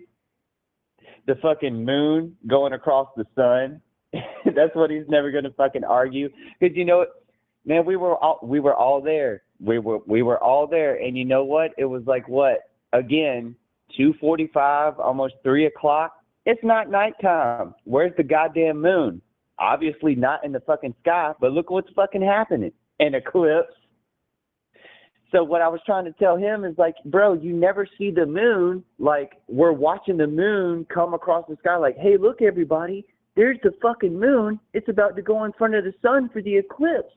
The fucking moon going across the sun. That's what he's never going to fucking argue. Because you know what, man, we were all there. We were all there, and you know what? It was like what? Again, 2:45, almost 3 o'clock. It's not nighttime. Where's the goddamn moon? Obviously not in the fucking sky. But look what's fucking happening. An eclipse. So what I was trying to tell him is like, bro, you never see the moon. Like, we're watching the moon come across the sky like, hey, look, everybody, there's the fucking moon. It's about to go in front of the sun for the eclipse.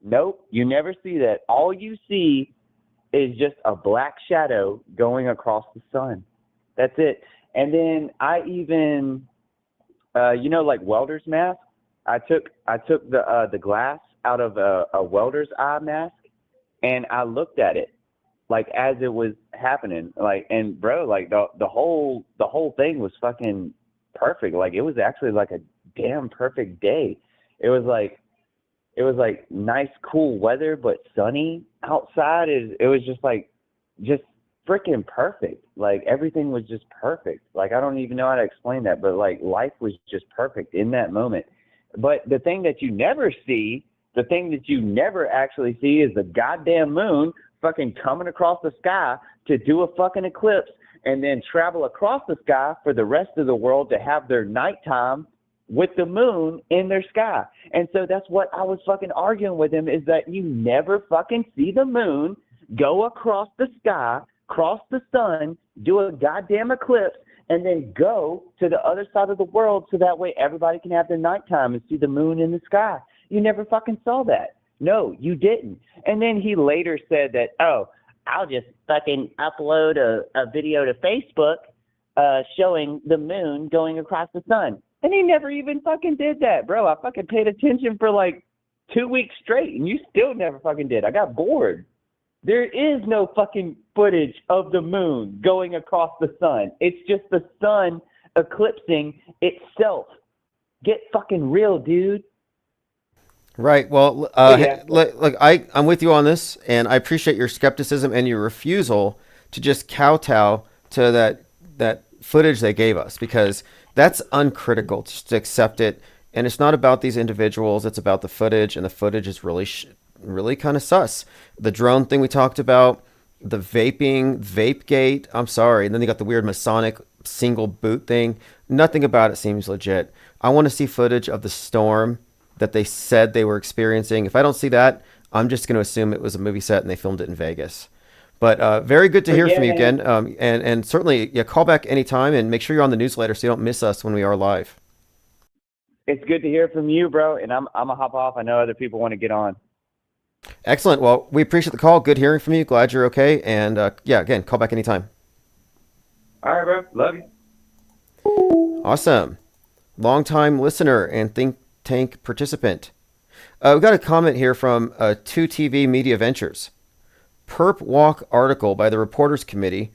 Nope, you never see that. All you see is just a black shadow going across the sun. That's it. And then I even, like welder's mask. I took the glass out of a welder's eye mask. And I looked at it like as it was happening, like, and bro, like the whole thing was fucking perfect. Like it was actually like a damn perfect day. It was like nice, cool weather, but sunny outside. It was just freaking perfect. Like everything was just perfect. Like I don't even know how to explain that, but like life was just perfect in that moment. But the thing that you never see. The thing that you never actually see is the goddamn moon fucking coming across the sky to do a fucking eclipse and then travel across the sky for the rest of the world to have their nighttime with the moon in their sky. And so that's what I was fucking arguing with him is that you never fucking see the moon go across the sky, cross the sun, do a goddamn eclipse, and then go to the other side of the world so that way everybody can have their nighttime and see the moon in the sky. You never fucking saw that. No, you didn't. And then he later said that, oh, I'll just fucking upload a video to Facebook showing the moon going across the sun. And he never even fucking did that, bro. I fucking paid attention for like 2 weeks straight, and you still never fucking did. I got bored. There is no fucking footage of the moon going across the sun. It's just the sun eclipsing itself. Get fucking real, dude. Right. Well, Yeah. look, I'm with you on this, and I appreciate your skepticism and your refusal to just kowtow to that footage they gave us, because that's uncritical just to accept it. And it's not about these individuals; it's about the footage, and the footage is really kind of sus. The drone thing we talked about, the vape gate. I'm sorry. And then they got the weird Masonic single boot thing. Nothing about it seems legit. I want to see footage of the storm that they said they were experiencing. If I don't see that, I'm just going to assume it was a movie set and they filmed it in Vegas. But very good to hear from you again. And certainly, call back anytime and make sure you're on the newsletter so you don't miss us when we are live. It's good to hear from you, bro. And I'm going to hop off. I know other people want to get on. Excellent. Well, we appreciate the call. Good hearing from you. Glad you're okay. And again, call back anytime. All right, bro. Love you. Awesome. Longtime listener and think tank participant. We got a comment here from 2TV Media Ventures. Perp Walk article by the Reporters Committee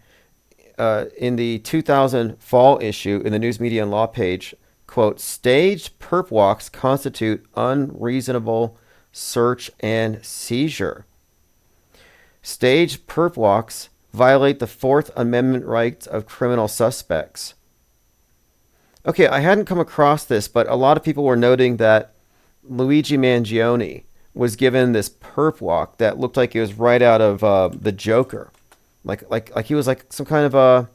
in the 2000 fall issue in the News Media and Law page, quote, staged perp walks constitute unreasonable search and seizure. Staged perp walks violate the Fourth Amendment rights of criminal suspects. Okay, I hadn't come across this, but a lot of people were noting that Luigi Mangione was given this perp walk that looked like it was right out of the Joker. Like he was like some kind of a,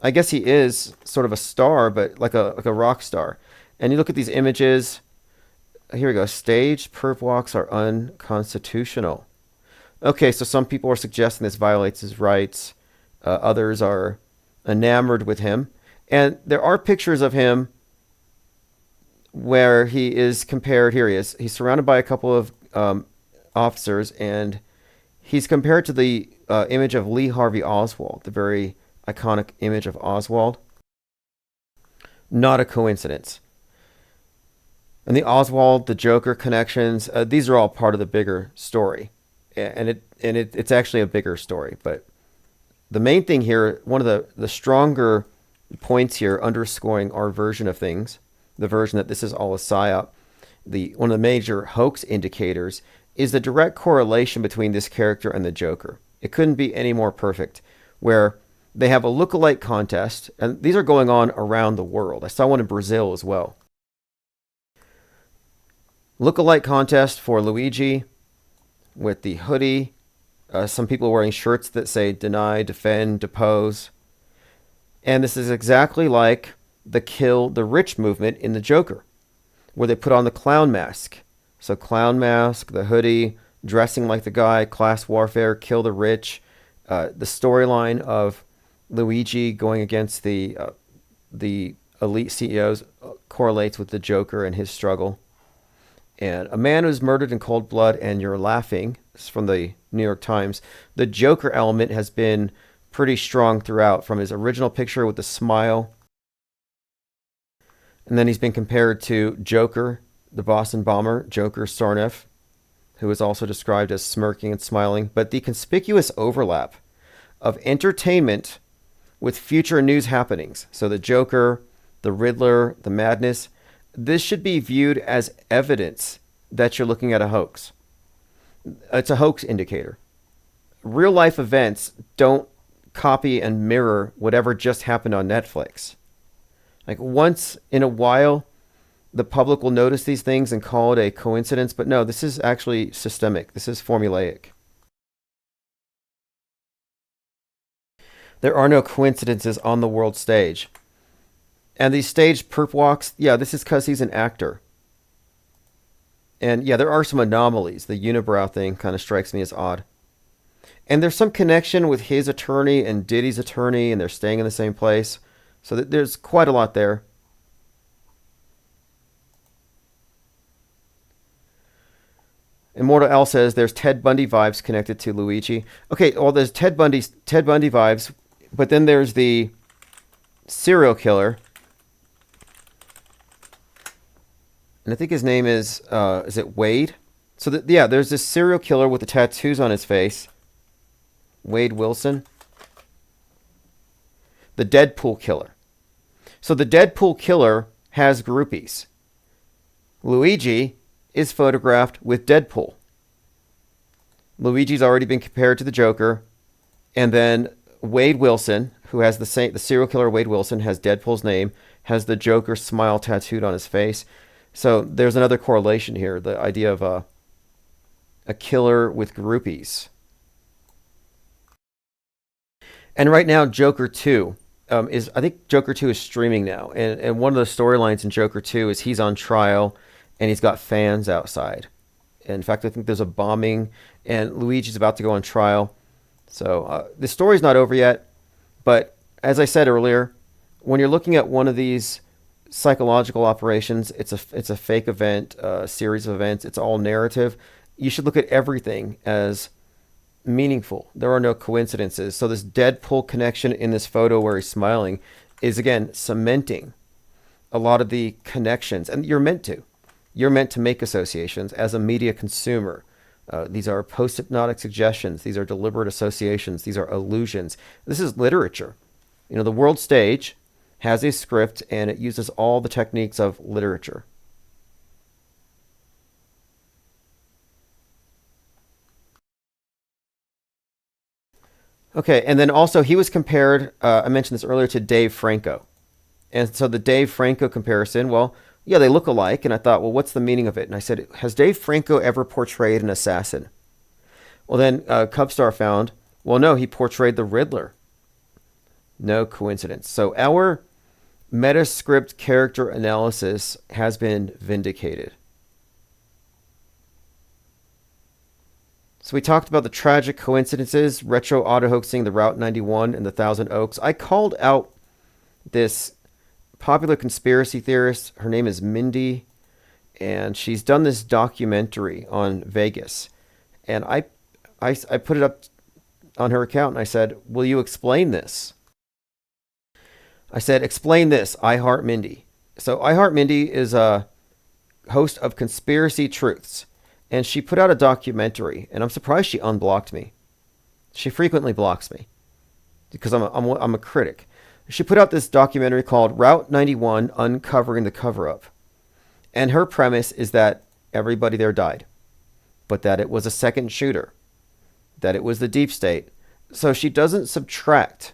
I guess he is sort of a star, but like a rock star. And you look at these images. Here we go. Staged perp walks are unconstitutional. Okay, so some people are suggesting this violates his rights. Others are enamored with him. And there are pictures of him where he is compared. Here he is. He's surrounded by a couple of officers, and he's compared to the image of Lee Harvey Oswald, the very iconic image of Oswald. Not a coincidence. And the Oswald, the Joker connections, these are all part of the bigger story. And it's actually a bigger story. But the main thing here, one of the stronger points here underscoring our version of things, the version that this is all a psyop. One of the major hoax indicators is the direct correlation between this character and the Joker. It couldn't be any more perfect, where they have a look-alike contest, and these are going on around the world. I saw one in Brazil as well. Look-alike contest for Luigi with the hoodie. Some people wearing shirts that say deny, defend, depose. And this is exactly like the kill the rich movement in the Joker, where they put on the clown mask. So clown mask, the hoodie, dressing like the guy, class warfare, kill the rich. The storyline of Luigi going against the elite CEOs correlates with the Joker and his struggle. And a man who's murdered in cold blood and you're laughing. This is from the New York Times. The Joker element has been pretty strong throughout, from his original picture with the smile. And then he's been compared to Joker, the Boston bomber, Joker Sarnoff, who is also described as smirking and smiling. But the conspicuous overlap of entertainment with future news happenings. So the Joker, the Riddler, the madness, this should be viewed as evidence that you're looking at a hoax. It's a hoax indicator. Real life events don't copy and mirror whatever just happened on Netflix. Like once in a while, the public will notice these things and call it a coincidence, but no, this is actually systemic. This is formulaic. There are no coincidences on the world stage. And these stage perp walks, yeah, this is because he's an actor. And yeah, there are some anomalies. The unibrow thing kind of strikes me as odd. And there's some connection with his attorney and Diddy's attorney, and they're staying in the same place. So there's quite a lot there. Immortal L says there's Ted Bundy vibes connected to Luigi. Okay, well, there's Ted Bundy vibes, but then there's the serial killer. And I think his name is it Wade? So, yeah, there's this serial killer with the tattoos on his face. Wade Wilson. The Deadpool killer. So the Deadpool killer has groupies. Luigi is photographed with Deadpool. Luigi's already been compared to the Joker. And then Wade Wilson, who has the serial killer Wade Wilson, has Deadpool's name, has the Joker smile tattooed on his face. So there's another correlation here, the idea of a killer with groupies. And right now, Joker 2 I think Joker 2 is streaming now. And one of the storylines in Joker 2 is he's on trial and he's got fans outside. In fact, I think there's a bombing and Luigi's about to go on trial. So the story's not over yet. But as I said earlier, when you're looking at one of these psychological operations, it's a fake event, a series of events. It's all narrative. You should look at everything as meaningful. There are no coincidences. So this Deadpool connection in this photo where he's smiling is, again, cementing a lot of the connections. And you're meant to. You're meant to make associations as a media consumer. These are post-hypnotic suggestions. These are deliberate associations. These are illusions. This is literature. You know, the world stage has a script and it uses all the techniques of literature. Okay, and then also he was compared, I mentioned this earlier, to Dave Franco. And so the Dave Franco comparison, well, yeah, they look alike. And I thought, well, what's the meaning of it? And I said, has Dave Franco ever portrayed an assassin? Well, then Cubstar found, well, no, he portrayed the Riddler. No coincidence. So our Metascript character analysis has been vindicated. So we talked about the tragic coincidences, retro auto-hoaxing, the Route 91 and the Thousand Oaks. I called out this popular conspiracy theorist. Her name is Mindy, and she's done this documentary on Vegas. And I put it up on her account, and I said, will you explain this? I said, explain this, I Heart Mindy. So I Heart Mindy is a host of Conspiracy Truths. And she put out a documentary, and I'm surprised she unblocked me. She frequently blocks me because I'm a critic. She put out this documentary called Route 91 Uncovering the Cover-Up. And her premise is that everybody there died, but that it was a second shooter, that it was the deep state. So she doesn't subtract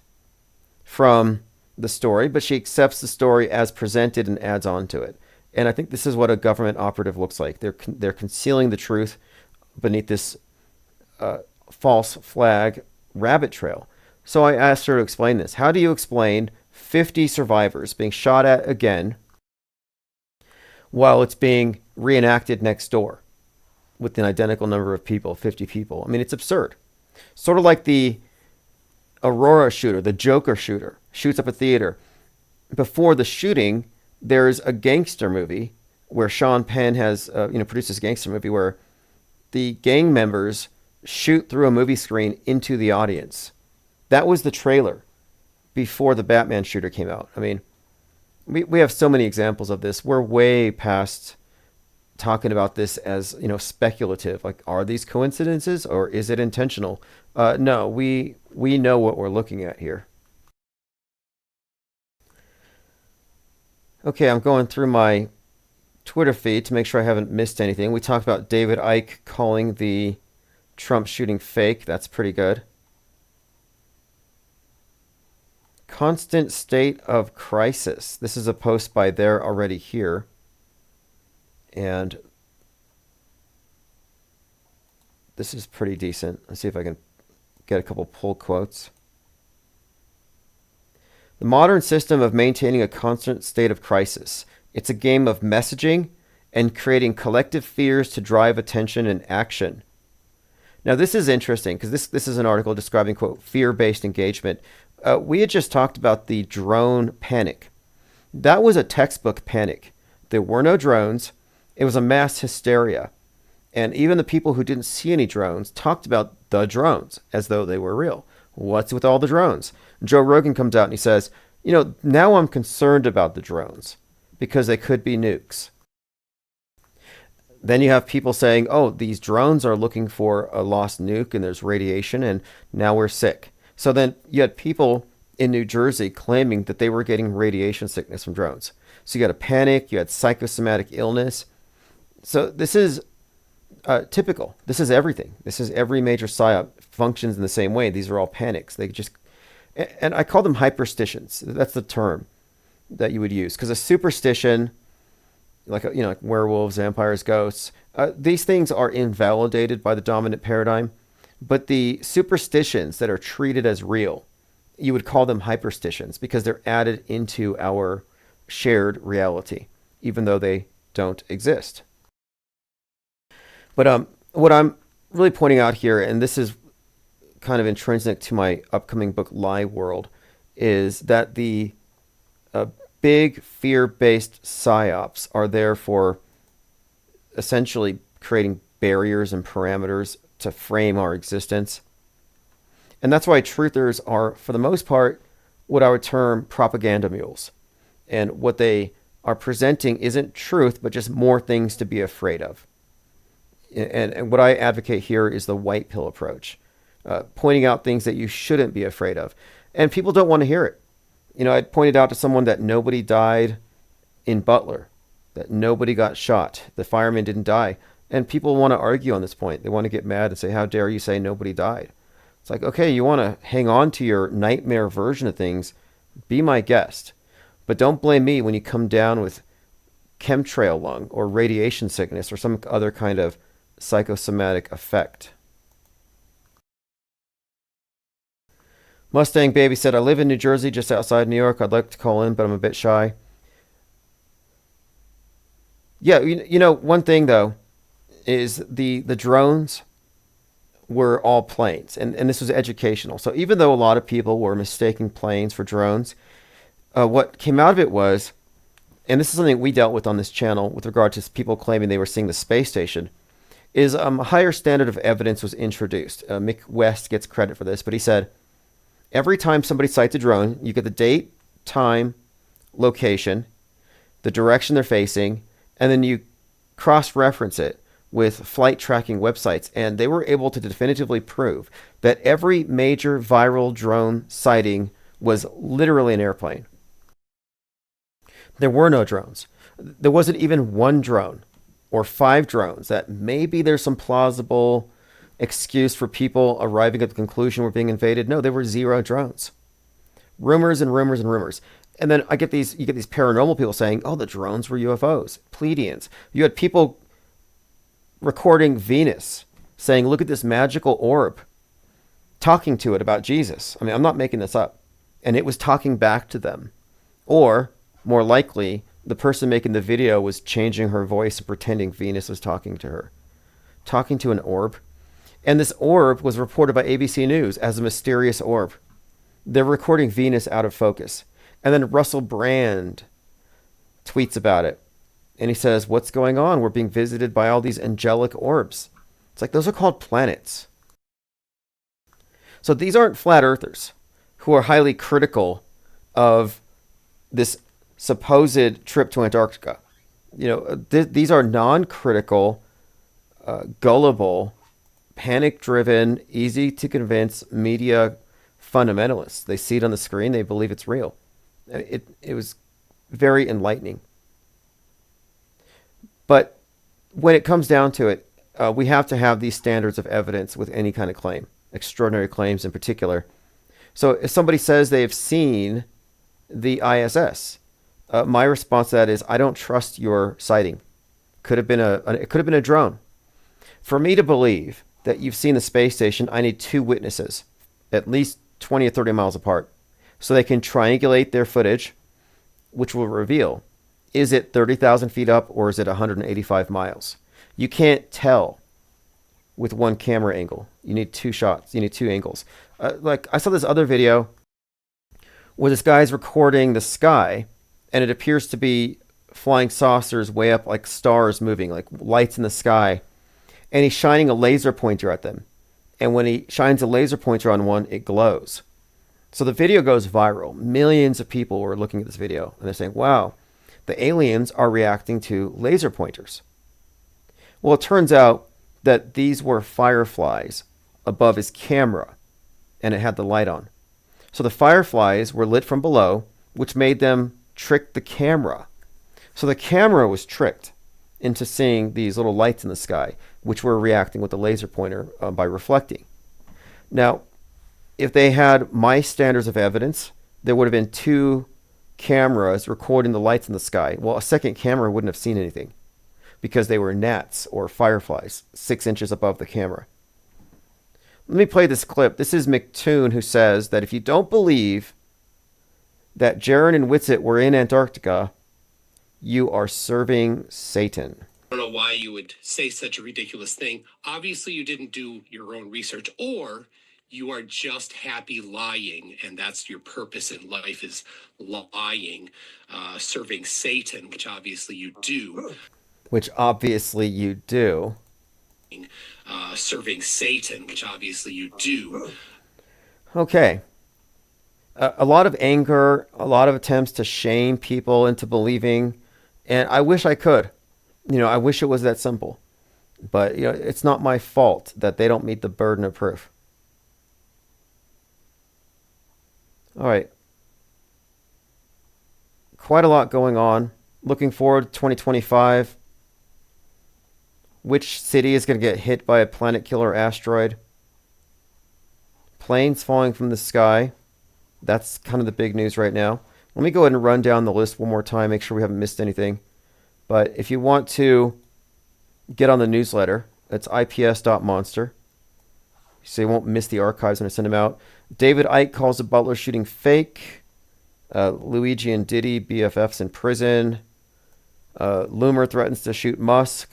from the story, but she accepts the story as presented and adds on to it. And I think this is what a government operative looks like. They're concealing the truth beneath this false flag rabbit trail. So I asked her to explain this. How do you explain 50 survivors being shot at again while it's being reenacted next door with an identical number of people, 50 people? I mean, it's absurd. Sort of like the Aurora shooter, the Joker shooter, shoots up a theater. Before the shooting, there's a gangster movie where Sean Penn has, produced this gangster movie where the gang members shoot through a movie screen into the audience. That was the trailer before the Batman shooter came out. I mean, we have so many examples of this. We're way past talking about this as, speculative. Like, are these coincidences or is it intentional? No, we know what we're looking at here. Okay, I'm going through my Twitter feed to make sure I haven't missed anything. We talked about David Icke calling the Trump shooting fake. That's pretty good. Constant state of crisis. This is a post by There Already Here. And this is pretty decent. Let's see if I can get a couple pull quotes. The modern system of maintaining a constant state of crisis. It's a game of messaging and creating collective fears to drive attention and action. Now, this is interesting because this is an article describing, quote, fear-based engagement. We had just talked about the drone panic. That was a textbook panic. There were no drones. It was a mass hysteria. And even the people who didn't see any drones talked about the drones as though they were real. What's with all the drones? Joe Rogan comes out and he says, now I'm concerned about the drones because they could be nukes. Then you have people saying, oh, these drones are looking for a lost nuke and there's radiation and now we're sick. So then you had people in New Jersey claiming that they were getting radiation sickness from drones. So you got a panic, you had psychosomatic illness. So this is typical. This is everything. This is every major psyop functions in the same way. These are all panics. And I call them hyperstitions. That's the term that you would use. Because a superstition, like werewolves, vampires, ghosts, these things are invalidated by the dominant paradigm. But the superstitions that are treated as real, you would call them hyperstitions because they're added into our shared reality, even though they don't exist. But what I'm really pointing out here, and this is kind of intrinsic to my upcoming book, Lie World, is that the big fear-based psyops are there for essentially creating barriers and parameters to frame our existence. And that's why truthers are, for the most part, what I would term propaganda mules. And what they are presenting isn't truth, but just more things to be afraid of. And what I advocate here is the white pill approach, pointing out things that you shouldn't be afraid of. And people don't want to hear it. I pointed out to someone that nobody died in Butler, that nobody got shot, the firemen didn't die. And people want to argue on this point. They want to get mad and say, how dare you say nobody died? It's like, okay, you want to hang on to your nightmare version of things, be my guest. But don't blame me when you come down with chemtrail lung or radiation sickness or some other kind of psychosomatic effect. Mustang Baby said, I live in New Jersey, just outside New York. I'd like to call in, but I'm a bit shy. Yeah, one thing, though, is the drones were all planes, and this was educational. So even though a lot of people were mistaking planes for drones, what came out of it was, and this is something we dealt with on this channel with regard to people claiming they were seeing the space station, is a higher standard of evidence was introduced. Mick West gets credit for this, but he said, every time somebody sights a drone, you get the date, time, location, the direction they're facing, and then you cross-reference it with flight tracking websites. And they were able to definitively prove that every major viral drone sighting was literally an airplane. There were no drones. There wasn't even one drone or 5 drones. That maybe there's some plausible excuse for people arriving at the conclusion we're being invaded. No, there were 0 drones. Rumors and rumors and rumors. And then you get these paranormal people saying, oh, the drones were UFOs, Pleiadians. You had people recording Venus saying, look at this magical orb, talking to it about Jesus. I mean, I'm not making this up. And it was talking back to them. Or, more likely, the person making the video was changing her voice and pretending Venus was talking to her. Talking to an orb. And this orb was reported by ABC News as a mysterious orb. They're recording Venus out of focus. And then Russell Brand tweets about it. And he says, what's going on? We're being visited by all these angelic orbs. It's like, those are called planets. So these aren't flat earthers who are highly critical of this supposed trip to Antarctica. You know, these are non-critical, gullible, panic-driven, easy-to-convince media fundamentalists. They see it on the screen. They believe it's real. It was very enlightening. But when it comes down to it, we have to have these standards of evidence with any kind of claim, extraordinary claims in particular. So if somebody says they've seen the ISS, my response to that is, I don't trust your sighting. It could have been a drone. For me to believe that you've seen the space station, I need 2 witnesses, at least 20 or 30 miles apart, so they can triangulate their footage, which will reveal, is it 30,000 feet up or is it 185 miles? You can't tell with one camera angle. You need 2 shots. You need 2 angles. Like I saw this other video where this guy's recording the sky, and it appears to be flying saucers way up, like stars moving, like lights in the sky. And he's shining a laser pointer at them. And when he shines a laser pointer on one, it glows. So the video goes viral. Millions of people were looking at this video, and they're saying, wow, the aliens are reacting to laser pointers. Well, it turns out that these were fireflies above his camera, and it had the light on. So the fireflies were lit from below, which made them trick the camera. So the camera was tricked into seeing these little lights in the sky, which were reacting with the laser pointer by reflecting. Now, if they had my standards of evidence, there would have been 2 cameras recording the lights in the sky. Well, a second camera wouldn't have seen anything because they were gnats or fireflies 6 inches above the camera. Let me play this clip. This is McToon, who says that if you don't believe that Jaron and Whitsitt were in Antarctica, you are serving Satan. I don't know why you would say such a ridiculous thing. Obviously, you didn't do your own research, or you are just happy lying, and that's your purpose in life, is lying, serving Satan, which obviously you do. Which obviously you do. Serving Satan, which obviously you do. Okay. A lot of anger, a lot of attempts to shame people into believing, and I wish I could. You know, I wish it was that simple. But, you know, it's not my fault that they don't meet the burden of proof. All right. Quite a lot going on. Looking forward to 2025. Which city is going to get hit by a planet killer asteroid? Planes falling from the sky. That's kind of the big news right now. Let me go ahead and run down the list one more time, make sure we haven't missed anything. But if you want to get on the newsletter, it's ips.monster. So you won't miss the archives when I send them out. David Icke calls the Butler shooting fake. Luigi and Diddy, BFFs in prison. Loomer threatens to shoot Musk.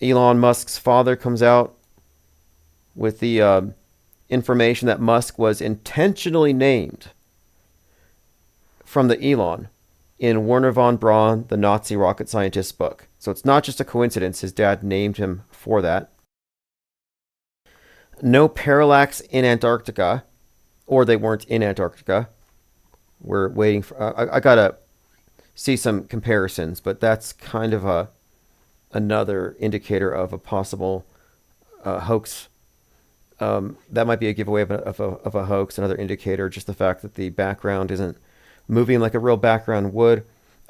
Elon Musk's father comes out with the information that Musk was intentionally named from the Elon in Werner von Braun, the Nazi rocket scientist's book. So it's not just a coincidence. His dad named him for that. No parallax in Antarctica, or they weren't in Antarctica. We're waiting for... I got to see some comparisons, but that's kind of another indicator of a possible hoax That might be a giveaway of a hoax, another indicator, just the fact that the background isn't moving like a real background would.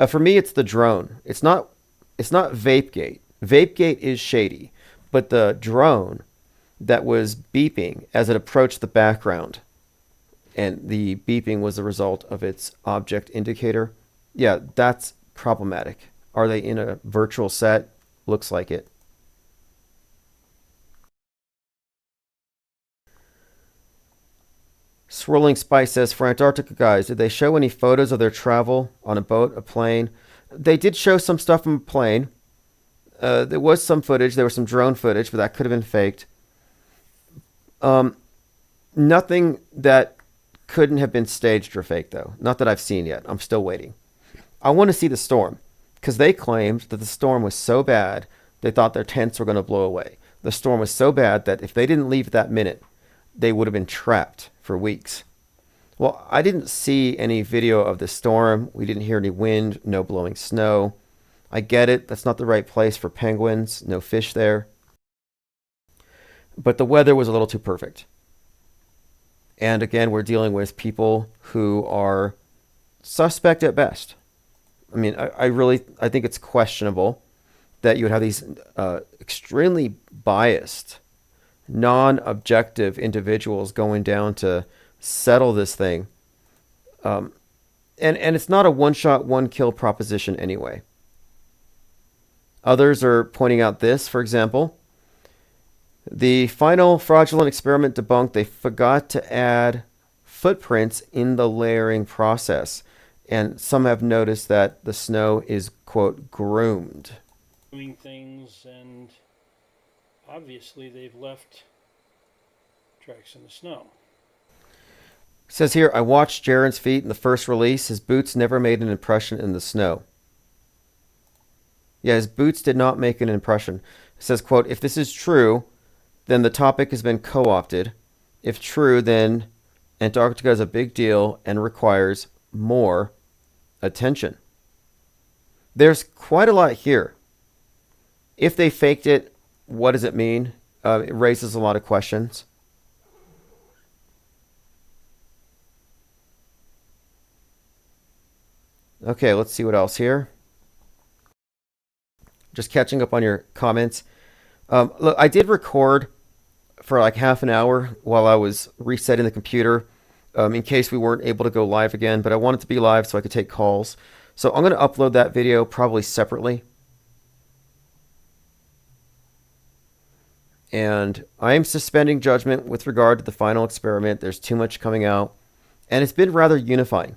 For me, it's the drone. It's not VapeGate. VapeGate is shady, but the drone that was beeping as it approached the background, and the beeping was the result of its object indicator. Yeah, that's problematic. Are they in a virtual set? Looks like it. Swirling Spice says, for Antarctica guys, did they show any photos of their travel on a boat, a plane? They did show some stuff from a plane. There was some footage. There was some drone footage, but that could have been faked. Nothing that couldn't have been staged or faked, though. Not that I've seen yet. I'm still waiting. I want to see the storm, because they claimed that the storm was so bad, they thought their tents were going to blow away. The storm was so bad that if they didn't leave at that minute, they would have been trapped for weeks. Well, I didn't see any video of the storm. We didn't hear any wind, no blowing snow. I get it. That's not the right place for penguins. No fish there. But the weather was a little too perfect. And again, we're dealing with people who are suspect at best. I mean, I think it's questionable that you would have these extremely biased, non-objective individuals going down to settle this thing. And it's not a one-shot, one-kill proposition anyway. Others are pointing out this, for example. The final fraudulent experiment debunked, they forgot to add footprints in the layering process. And some have noticed that the snow is, quote, groomed. Doing things, and obviously they've left tracks in the snow. It says here, I watched Jaren's feet in the first release. His boots never made an impression in the snow. Yeah, his boots did not make an impression. It says, quote, if this is true, then the topic has been co-opted. If true, then Antarctica is a big deal and requires more attention. There's quite a lot here. If they faked it, what does it mean? It raises a lot of questions. Okay, let's see what else here. Just catching up on your comments. Look, I did record for like half an hour while I was resetting the computer in case we weren't able to go live again, but I wanted to be live so I could take calls. So I'm going to upload that video probably separately. And I am suspending judgment with regard to the final experiment. There's too much coming out. And it's been rather unifying.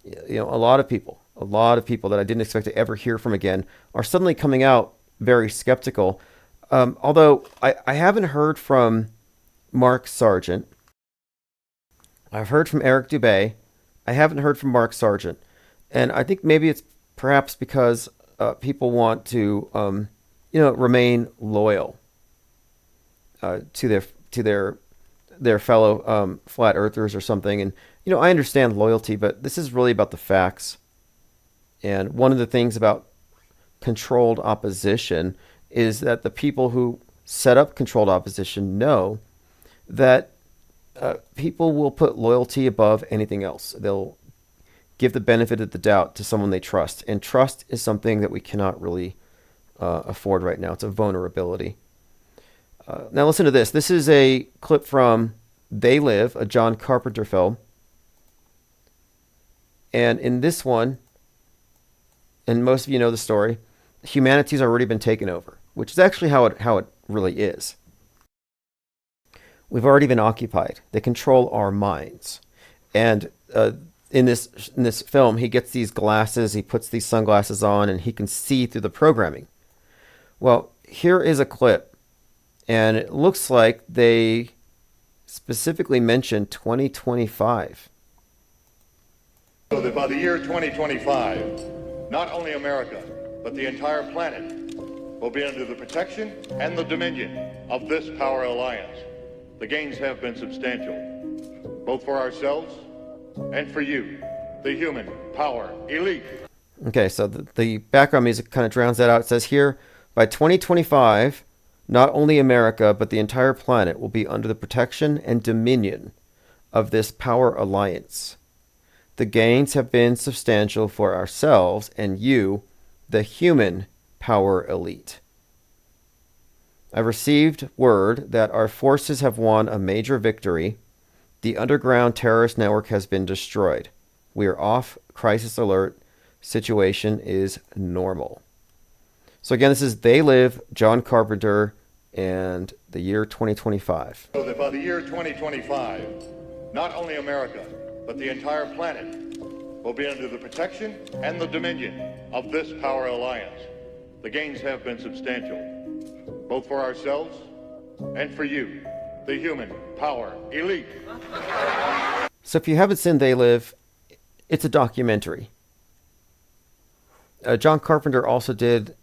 You know, a lot of people that I didn't expect to ever hear from again are suddenly coming out very skeptical. Although I haven't heard from Mark Sargent. I've heard from Eric Dubay. I haven't heard from Mark Sargent. And I think maybe it's perhaps because people want to, remain loyal to their fellow flat earthers or something. And, I understand loyalty, but this is really about the facts. And one of the things about controlled opposition is that the people who set up controlled opposition know that people will put loyalty above anything else. They'll give the benefit of the doubt to someone they trust. And trust is something that we cannot really afford right now. It's a vulnerability. Now listen to this. This is a clip from They Live, a John Carpenter film. And in this one, and most of you know the story, humanity's already been taken over, which is actually how it really is. We've already been occupied. They control our minds. And in this film, he gets these glasses, he puts these sunglasses on, and he can see through the programming. Well, here is a clip, and it looks like they specifically mentioned 2025. So that by the year 2025, not only America, but the entire planet will be under the protection and the dominion of this power alliance. The gains have been substantial, both for ourselves and for you, the human power elite. Okay, so the background music kind of drowns that out. It says here, by 2025, Not only America, but the entire planet will be under the protection and dominion of this power alliance. The gains have been substantial for ourselves and you, the human power elite. I've received word that our forces have won a major victory. The underground terrorist network has been destroyed. We are off crisis alert. Situation is normal. So again, this is They Live, John Carpenter, and the year 2025. So that by the year 2025, not only America, but the entire planet will be under the protection and the dominion of this power alliance. The gains have been substantial, both for ourselves and for you, the human power elite. So if you haven't seen They Live, it's a documentary. John Carpenter also did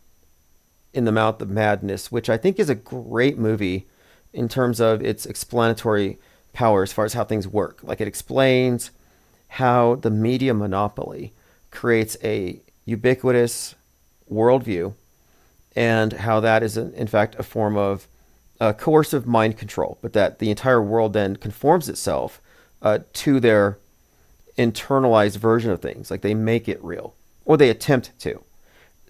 In the Mouth of Madness, which I think is a great movie in terms of its explanatory power as far as how things work. Like, it explains how the media monopoly creates a ubiquitous worldview and how that is in fact a form of coercive mind control, but that the entire world then conforms itself to their internalized version of things. Like, they make it real, or they attempt to.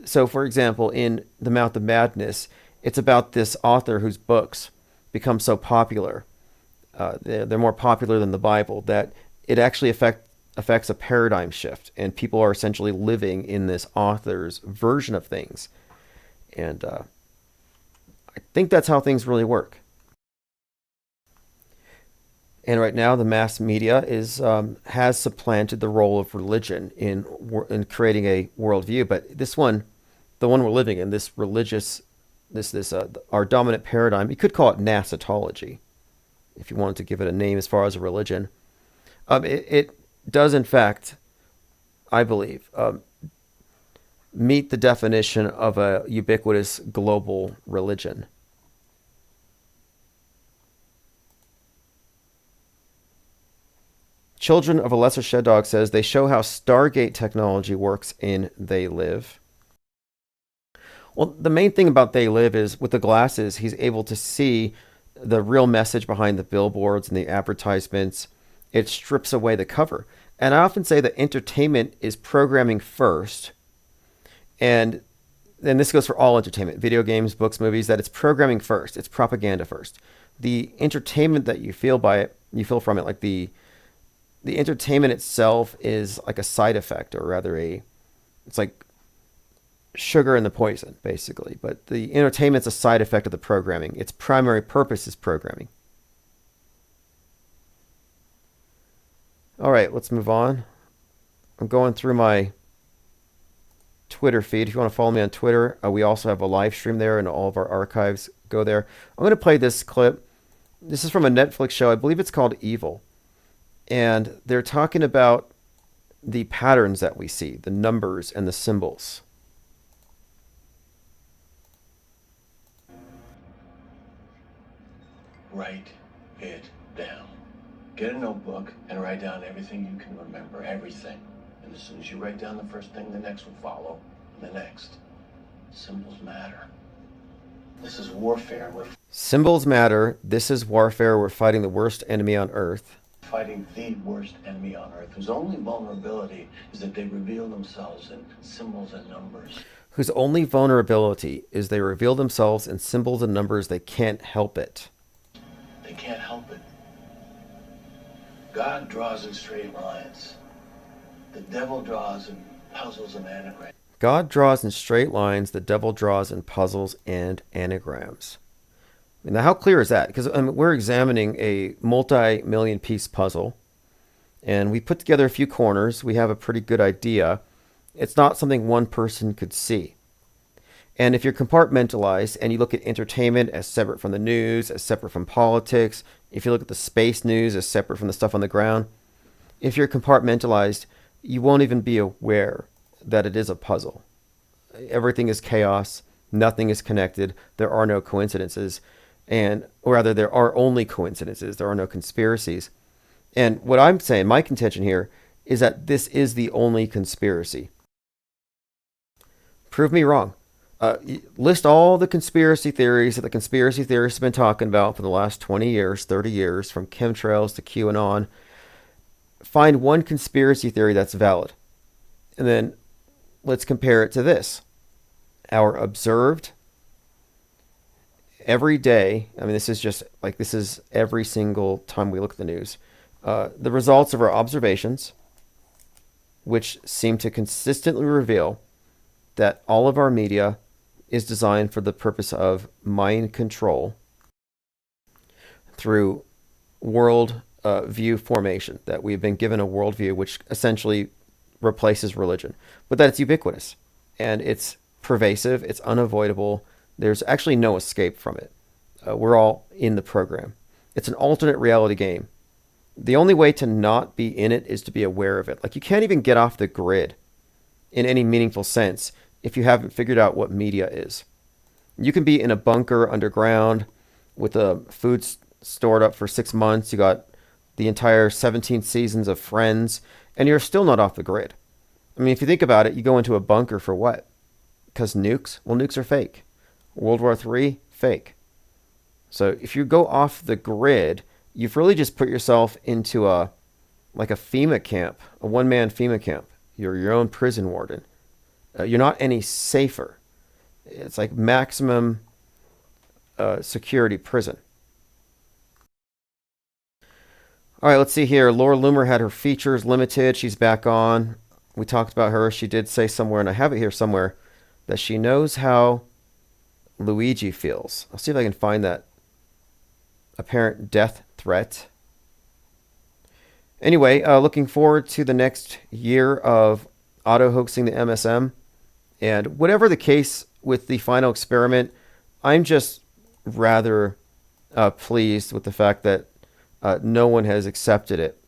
So, for example, in The Mouth of Madness, it's about this author whose books become so popular. They're more popular than the Bible, that it actually affects a paradigm shift, and people are essentially living in this author's version of things. And I think that's how things really work. And right now, the mass media has supplanted the role of religion in creating a worldview. But this one, the one we're living in, this religious, our dominant paradigm, you could call it Nasatology, if you wanted to give it a name as far as a religion. It does, in fact, I believe, meet the definition of a ubiquitous global religion. Children of a Lesser Shed Dog says they show how Stargate technology works in They Live. Well, the main thing about They Live is with the glasses, he's able to see the real message behind the billboards and the advertisements. It strips away the cover. And I often say that entertainment is programming first. And then this goes for all entertainment, video games, books, movies, that it's programming first. It's propaganda first. The entertainment that you feel from it, like the entertainment itself is like a side effect, or rather it's like sugar in the poison, basically. But the entertainment's a side effect of the programming. Its primary purpose is programming. All right, let's move on. I'm going through my Twitter feed. If you want to follow me on Twitter, we also have a live stream there, and all of our archives go there. I'm going to play this clip. This is from a Netflix show. I believe it's called Evil. And they're talking about the patterns that we see, the numbers and the symbols. Write it down. Get a notebook and write down everything you can remember, everything. And as soon as you write down the first thing, the next will follow, and the next. Symbols matter. This is warfare. Symbols matter. This is warfare. We're fighting the worst enemy on Earth. Fighting the worst enemy on Earth, whose only vulnerability is that they reveal themselves in symbols and numbers. Whose only vulnerability is they reveal themselves in symbols and numbers. They can't help it. They can't help it. God draws in straight lines. The devil draws in puzzles and anagrams. God draws in straight lines. The devil draws in puzzles and anagrams. Now, how clear is that? Because we're examining a multi-million piece puzzle, and we put together a few corners. We have a pretty good idea. It's not something one person could see. And if you're compartmentalized and you look at entertainment as separate from the news, as separate from politics, if you look at the space news as separate from the stuff on the ground, if you're compartmentalized, you won't even be aware that it is a puzzle. Everything is chaos. Nothing is connected. There are no coincidences. Or rather, there are only coincidences. There are no conspiracies. And what I'm saying, my contention here, is that this is the only conspiracy. Prove me wrong. List all the conspiracy theories that the conspiracy theorists have been talking about for the last 20 years, 30 years, from chemtrails to QAnon. Find one conspiracy theory that's valid. And then let's compare it to this. Our observed every day, I mean, this is every single time we look at the news, the results of our observations, which seem to consistently reveal that all of our media is designed for the purpose of mind control through world view formation, that we've been given a worldview which essentially replaces religion, but that it's ubiquitous and it's pervasive, it's unavoidable. There's actually no escape from it. We're all in the program. It's an alternate reality game. The only way to not be in it is to be aware of it. Like, you can't even get off the grid in any meaningful sense if you haven't figured out what media is. You can be in a bunker underground with food stored up for 6 months. You got the entire 17 seasons of Friends, and you're still not off the grid. I mean, if you think about it, you go into a bunker for what? Because nukes? Well, nukes are fake. World War III, fake. So if you go off the grid, you've really just put yourself into a FEMA camp, a one-man FEMA camp. You're your own prison warden. You're not any safer. It's like maximum security prison. All right, let's see here. Laura Loomer had her features limited. She's back on. We talked about her. She did say somewhere, and I have it here somewhere, that she knows how Luigi feels. I'll see if I can find that apparent death threat. Anyway, looking forward to the next year of auto-hoaxing the MSM. And whatever the case with the final experiment, I'm just rather pleased with the fact that no one has accepted it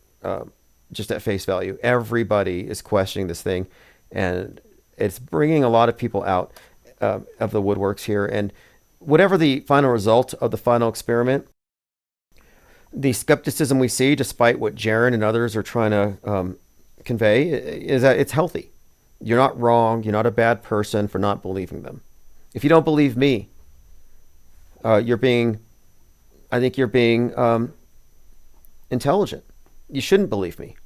just at face value. Everybody is questioning this thing, and it's bringing a lot of people out of the woodworks here. And whatever the final result of the final experiment, the skepticism we see, despite what Jaron and others are trying to convey, is that it's healthy. You're not wrong. You're not a bad person for not believing them. If you don't believe me, I think you're being intelligent. You shouldn't believe me.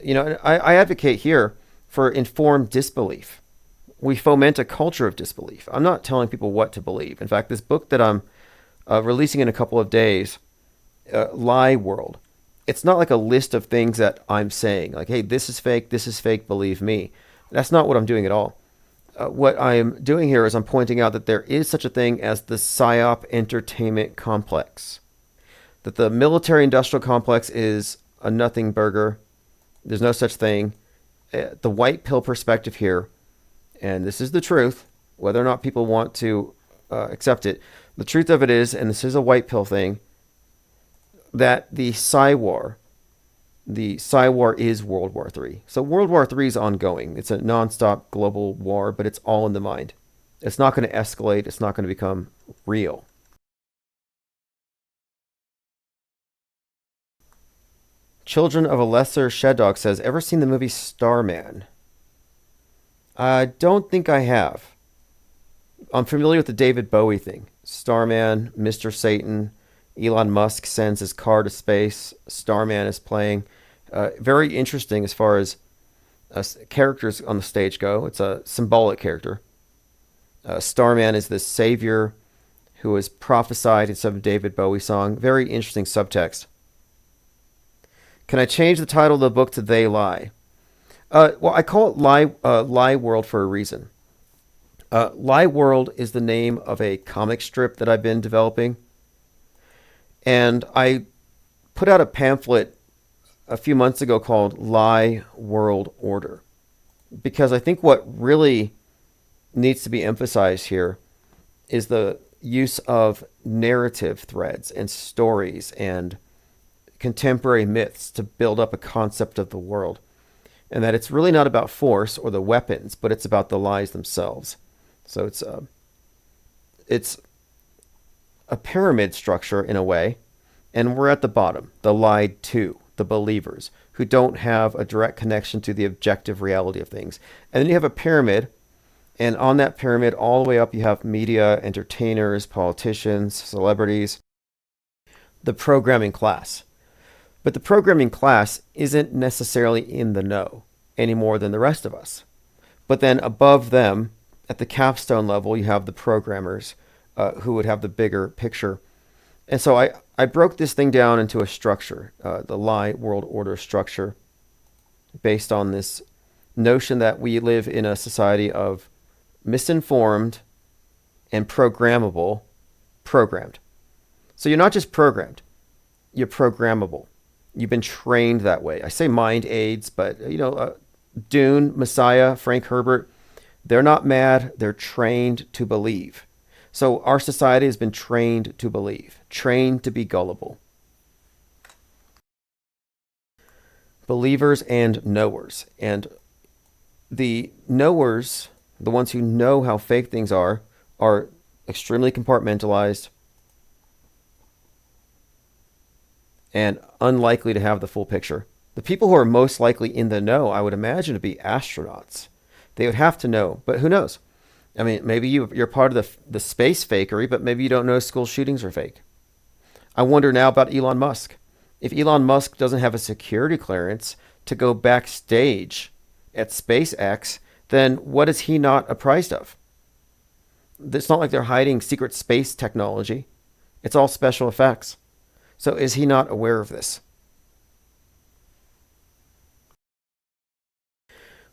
You know, I advocate here for informed disbelief. We foment a culture of disbelief. I'm not telling people what to believe. In fact, this book that I'm releasing in a couple of days, Lie World, it's not like a list of things that I'm saying, like, hey, this is fake, believe me. That's not what I'm doing at all. What I'm doing here is I'm pointing out that there is such a thing as the PSYOP entertainment complex. That the military-industrial complex is a nothing burger. There's no such thing. The white pill perspective here, and this is the truth, whether or not people want to accept it, the truth of it is, and this is a white pill thing, that the Psy War is World War III. So World War III is ongoing. It's a nonstop global war, but it's all in the mind. It's not going to escalate. It's not going to become real. Children of a Lesser Shed Dog says, ever seen the movie Starman? I don't think I have. I'm familiar with the David Bowie thing. Starman, Mr. Satan, Elon Musk sends his car to space. Starman is playing. Very interesting as far as characters on the stage go. It's a symbolic character. Starman is the savior who was prophesied in some David Bowie song. Very interesting subtext. Can I change the title of the book to They Lie? Well, I call it Lie World for a reason. Lie World is the name of a comic strip that I've been developing. And I put out a pamphlet a few months ago called Lie World Order. Because I think what really needs to be emphasized here is the use of narrative threads and stories and contemporary myths to build up a concept of the world. And that it's really not about force or the weapons, but it's about the lies themselves. So it's a pyramid structure in a way, and we're at the bottom, the lied to, the believers, who don't have a direct connection to the objective reality of things. And then you have a pyramid And on that pyramid, all the way up, you have media, entertainers, politicians, celebrities, the programming class. But the programming class isn't necessarily in the know any more than the rest of us. But then above them, at the capstone level, you have the programmers who would have the bigger picture. And so I broke this thing down into a structure, the Lie world order structure, based on this notion that we live in a society of misinformed and programmable, programmed. So you're not just programmed, you're programmable. You've been trained that way. I say mind aids, but Dune, Messiah, Frank Herbert, they're not mad, they're trained to believe. So our society has been trained to believe, trained to be gullible. Believers and knowers. And the knowers, the ones who know how fake things are extremely compartmentalized and unlikely to have the full picture. The people who are most likely in the know, I would imagine, to be astronauts. They would have to know, but who knows? I mean, maybe you're part of the space fakery, but maybe you don't know school shootings are fake. I wonder now about Elon Musk. If Elon Musk doesn't have a security clearance to go backstage at SpaceX, then what is he not apprised of? It's not like they're hiding secret space technology. It's all special effects. So is he not aware of this?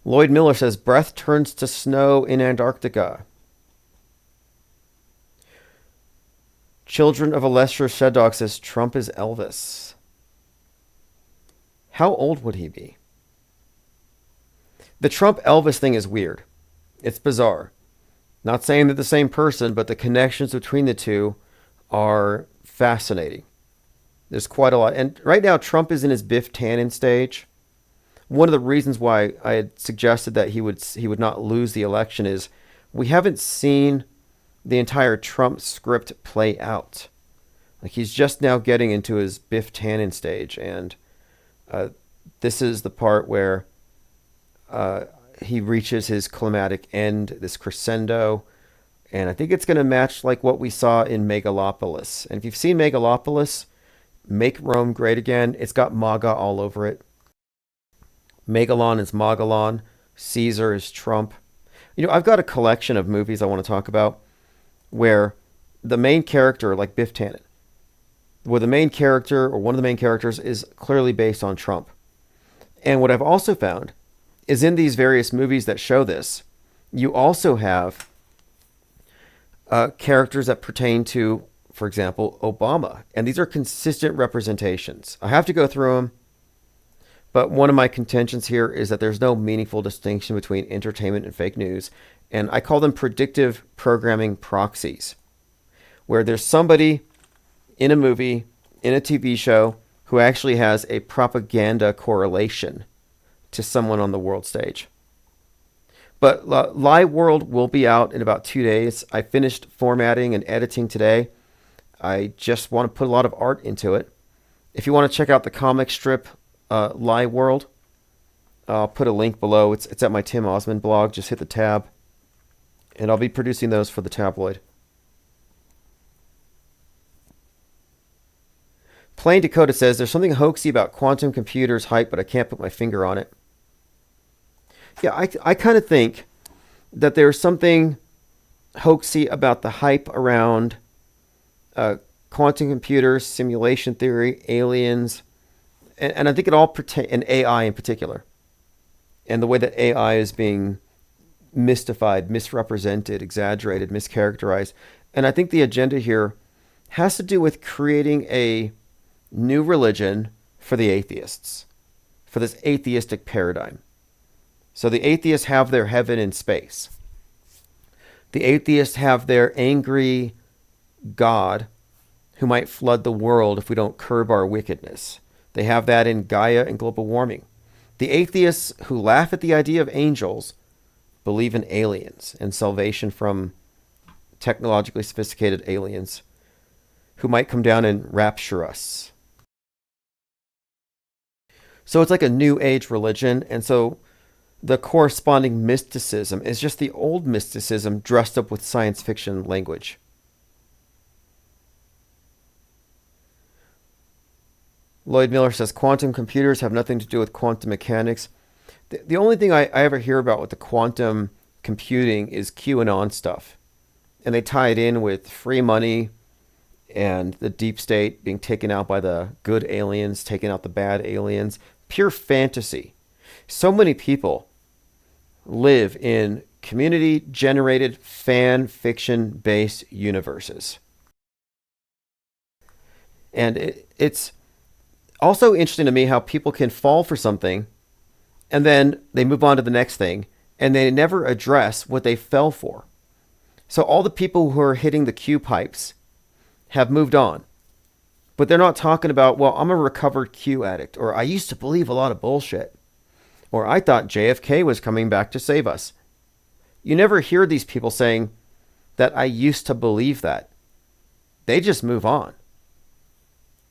Lloyd Miller says, breath turns to snow in Antarctica. Children of a Lesser Shed Dog says, Trump is Elvis. How old would he be? The Trump Elvis thing is weird. It's bizarre. Not saying they're the same person, but the connections between the two are fascinating. There's quite a lot. And right now, Trump is in his Biff Tannen stage. One of the reasons why I had suggested that he would not lose the election is we haven't seen the entire Trump script play out. Like, he's just now getting into his Biff Tannen stage, and this is the part where he reaches his climatic end, this crescendo, and I think it's going to match like what we saw in Megalopolis. And if you've seen Megalopolis, Make Rome Great Again, it's got MAGA all over it. Megalon is Magalon. Caesar is Trump. I've got a collection of movies I want to talk about where the main character, like Biff Tannen, where the main character or one of the main characters is clearly based on Trump. And what I've also found is in these various movies that show this, you also have characters that pertain to, for example, Obama. And these are consistent representations. I have to go through them. But one of my contentions here is that there's no meaningful distinction between entertainment and fake news. And I call them predictive programming proxies, where there's somebody in a movie, in a TV show, who actually has a propaganda correlation to someone on the world stage. But Lie World will be out in about 2 days. I finished formatting and editing today. I just want to put a lot of art into it. If you want to check out the comic strip, Lie World, I'll put a link below. It's at my Tim Osmond blog. Just hit the tab. And I'll be producing those for the tabloid. Plain Dakota says, there's something hoaxy about quantum computers hype, but I can't put my finger on it. Yeah, I kind of think that there's something hoaxy about the hype around quantum computers, simulation theory, aliens, and I think it all pertains, and AI in particular, and the way that AI is being mystified, misrepresented, exaggerated, mischaracterized. And I think the agenda here has to do with creating a new religion for the atheists, for this atheistic paradigm. So the atheists have their heaven in space. The atheists have their angry God who might flood the world if we don't curb our wickedness. They have that in Gaia and global warming. The atheists who laugh at the idea of angels believe in aliens and salvation from technologically sophisticated aliens who might come down and rapture us. So it's like a new age religion. And so the corresponding mysticism is just the old mysticism dressed up with science fiction language. Lloyd Miller says quantum computers have nothing to do with quantum mechanics. The only thing I ever hear about with the quantum computing is QAnon stuff. And they tie it in with free money and the deep state being taken out by the good aliens, taking out the bad aliens. Pure fantasy. So many people live in community-generated fan fiction-based universes. And it's also interesting to me how people can fall for something and then they move on to the next thing and they never address what they fell for. So all the people who are hitting the Q pipes have moved on. But they're not talking about, well, I'm a recovered Q addict, or I used to believe a lot of bullshit, or I thought JFK was coming back to save us. You never hear these people saying that I used to believe that. They just move on.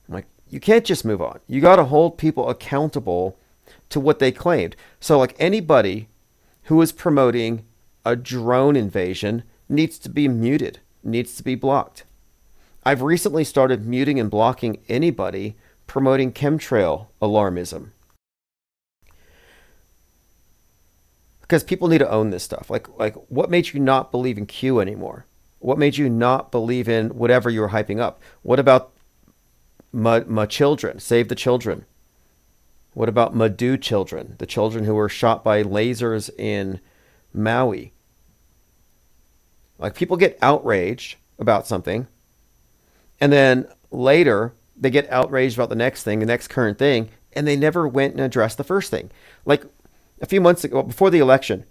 I'm like, you can't just move on. You got to hold people accountable to what they claimed. So like anybody who is promoting a drone invasion needs to be muted, needs to be blocked. I've recently started muting and blocking anybody promoting chemtrail alarmism. Because people need to own this stuff. Like what made you not believe in Q anymore? What made you not believe in whatever you were hyping up? What about my children? Save the children. What about Madu children? The children who were shot by lasers in Maui. Like people get outraged about something. And then later, they get outraged about the next thing, the next current thing, and they never went and addressed the first thing. Like a few months ago, before the election,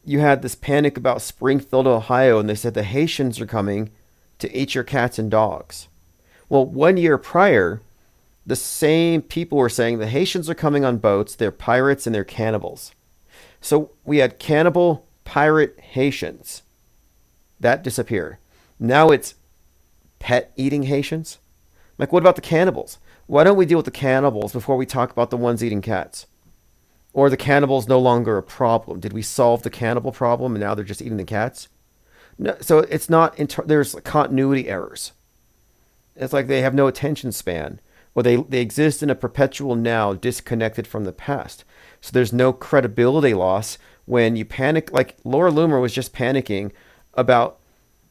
you had this panic about Springfield, Ohio, and they said the Haitians are coming to eat your cats and dogs. Well, 1 year prior, the same people were saying the Haitians are coming on boats, they're pirates and they're cannibals. So we had cannibal, pirate Haitians. That disappeared. Now it's pet eating Haitians? Like, what about the cannibals? Why don't we deal with the cannibals before we talk about the ones eating cats? Or the cannibals no longer a problem? Did we solve the cannibal problem and now they're just eating the cats? No, so it's not, there's continuity errors. It's like they have no attention span, or they exist in a perpetual now disconnected from the past. So there's no credibility loss when you panic. Like Laura Loomer was just panicking about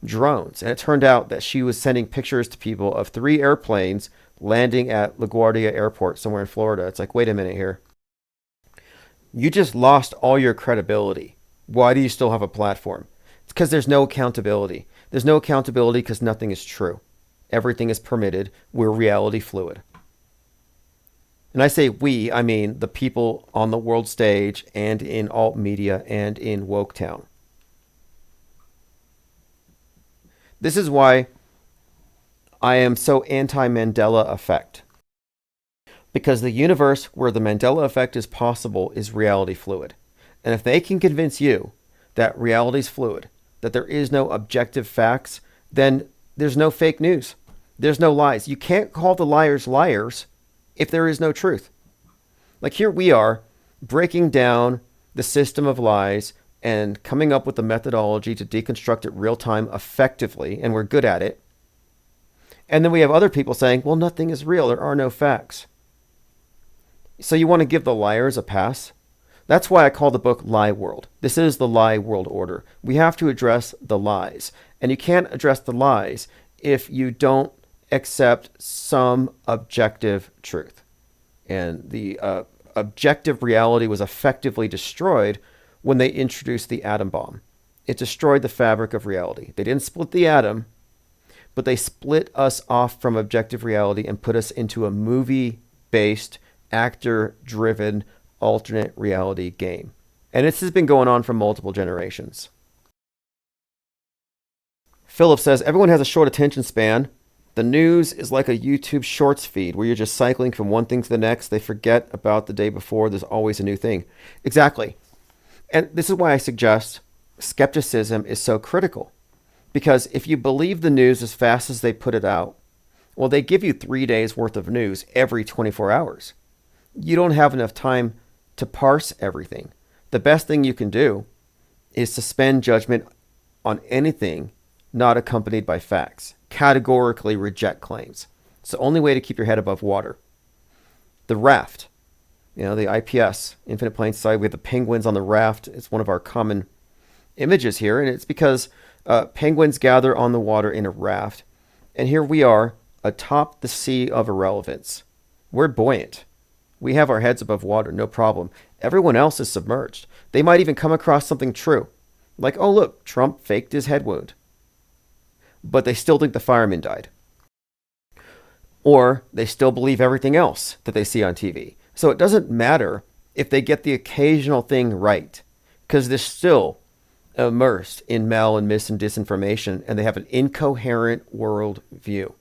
drones, and it turned out that she was sending pictures to people of 3 airplanes landing at LaGuardia Airport somewhere in Florida. It's like, wait a minute here. You just lost all your credibility. Why do you still have a platform? It's because there's no accountability. There's no accountability because nothing is true. Everything is permitted. We're reality fluid. And I say we, I mean the people on the world stage and in alt media and in Woketown. This is why I am so anti-Mandela effect. Because the universe where the Mandela effect is possible is reality fluid. And if they can convince you that reality is fluid, that there is no objective facts, then there's no fake news. There's no lies. You can't call the liars liars if there is no truth. Like here we are breaking down the system of lies and coming up with a methodology to deconstruct it real time effectively, and we're good at it. And then we have other people saying, well, nothing is real. There are no facts. So you want to give the liars a pass? That's why I call the book Lie World. This is the lie world order. We have to address the lies. And you can't address the lies if you don't accept some objective truth. And the objective reality was effectively destroyed when they introduced the atom bomb. It destroyed the fabric of reality. They didn't split the atom, but they split us off from objective reality and put us into a movie-based, actor-driven, alternate reality game. And this has been going on for multiple generations. Philip says, everyone has a short attention span. The news is like a YouTube shorts feed where you're just cycling from one thing to the next. They forget about the day before. There's always a new thing. Exactly. And this is why I suggest skepticism is so critical. Because if you believe the news as fast as they put it out, well, they give you 3 days worth of news every 24 hours. You don't have enough time to parse everything, the best thing you can do is suspend judgment on anything not accompanied by facts. Categorically reject claims. It's the only way to keep your head above water. The raft, the IPS, Infinite Plain Sight, we have the penguins on the raft. It's one of our common images here, and it's because penguins gather on the water in a raft, and here we are atop the sea of irrelevance. We're buoyant. We have our heads above water, no problem. Everyone else is submerged. They might even come across something true, like, oh look, Trump faked his head wound. But they still think the fireman died. Or they still believe everything else that they see on TV. So it doesn't matter if they get the occasional thing right, because they're still immersed in mal and mis and disinformation, and they have an incoherent world view.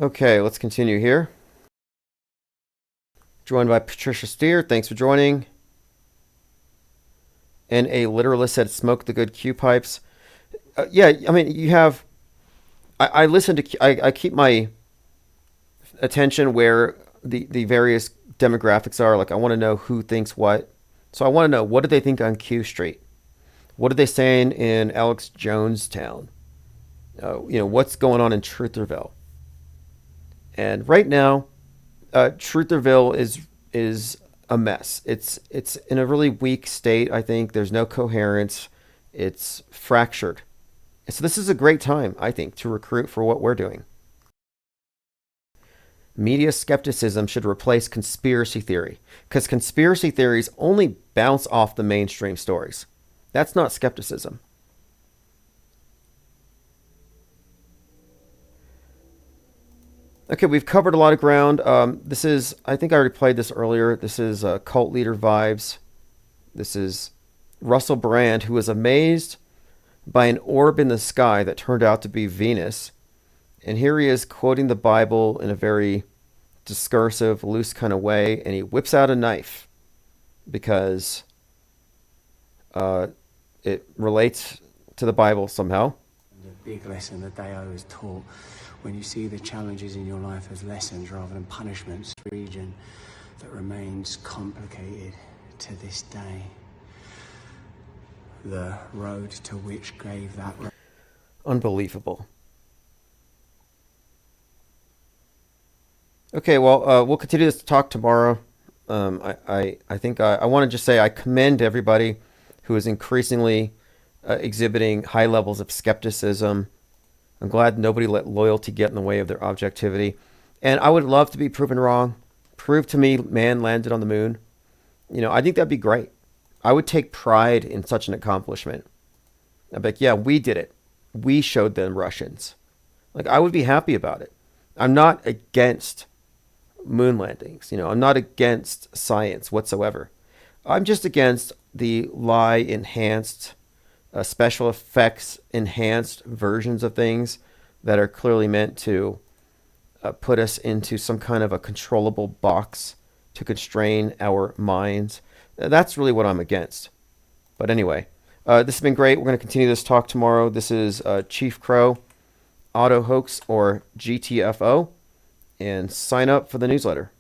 Okay, let's continue here. Joined by Patricia Steer. Thanks for joining. And a literalist said, smoke the good Q pipes. Yeah, I mean, you have... I listen to... I keep my attention where the various demographics are. Like, I want to know who thinks what. So I want to know, what do they think on Q Street? What are they saying in Alex Jonestown? What's going on in Trutherville? And right now, Trutherville is a mess. It's in a really weak state, I think. There's no coherence. It's fractured. And so this is a great time, I think, to recruit for what we're doing. Media skepticism should replace conspiracy theory, because conspiracy theories only bounce off the mainstream stories. That's not skepticism. Okay, we've covered a lot of ground. This is, I think I already played this earlier. This is cult leader vibes. This is Russell Brand, who was amazed by an orb in the sky that turned out to be Venus. And here he is quoting the Bible in a very discursive, loose kind of way. And he whips out a knife because it relates to the Bible somehow. The big lesson that Deo has taught, when you see the challenges in your life as lessons rather than punishments, a region that remains complicated to this day. The road to which gave that... Unbelievable. Okay, well, we'll continue this talk tomorrow. I think I want to just say I commend everybody who is increasingly exhibiting high levels of skepticism. I'm glad nobody let loyalty get in the way of their objectivity. And I would love to be proven wrong. Prove to me man landed on the moon. I think that'd be great. I would take pride in such an accomplishment. I'd be like, yeah, we did it. We showed them Russians. Like, I would be happy about it. I'm not against moon landings. I'm not against science whatsoever. I'm just against the lie enhanced, special effects enhanced versions of things that are clearly meant to put us into some kind of a controllable box to constrain our minds. That's really what I'm against. But anyway, this has been great. We're going to continue this talk tomorrow. This is Chief Crow, Auto Hoax, or GTFO. And sign up for the newsletter.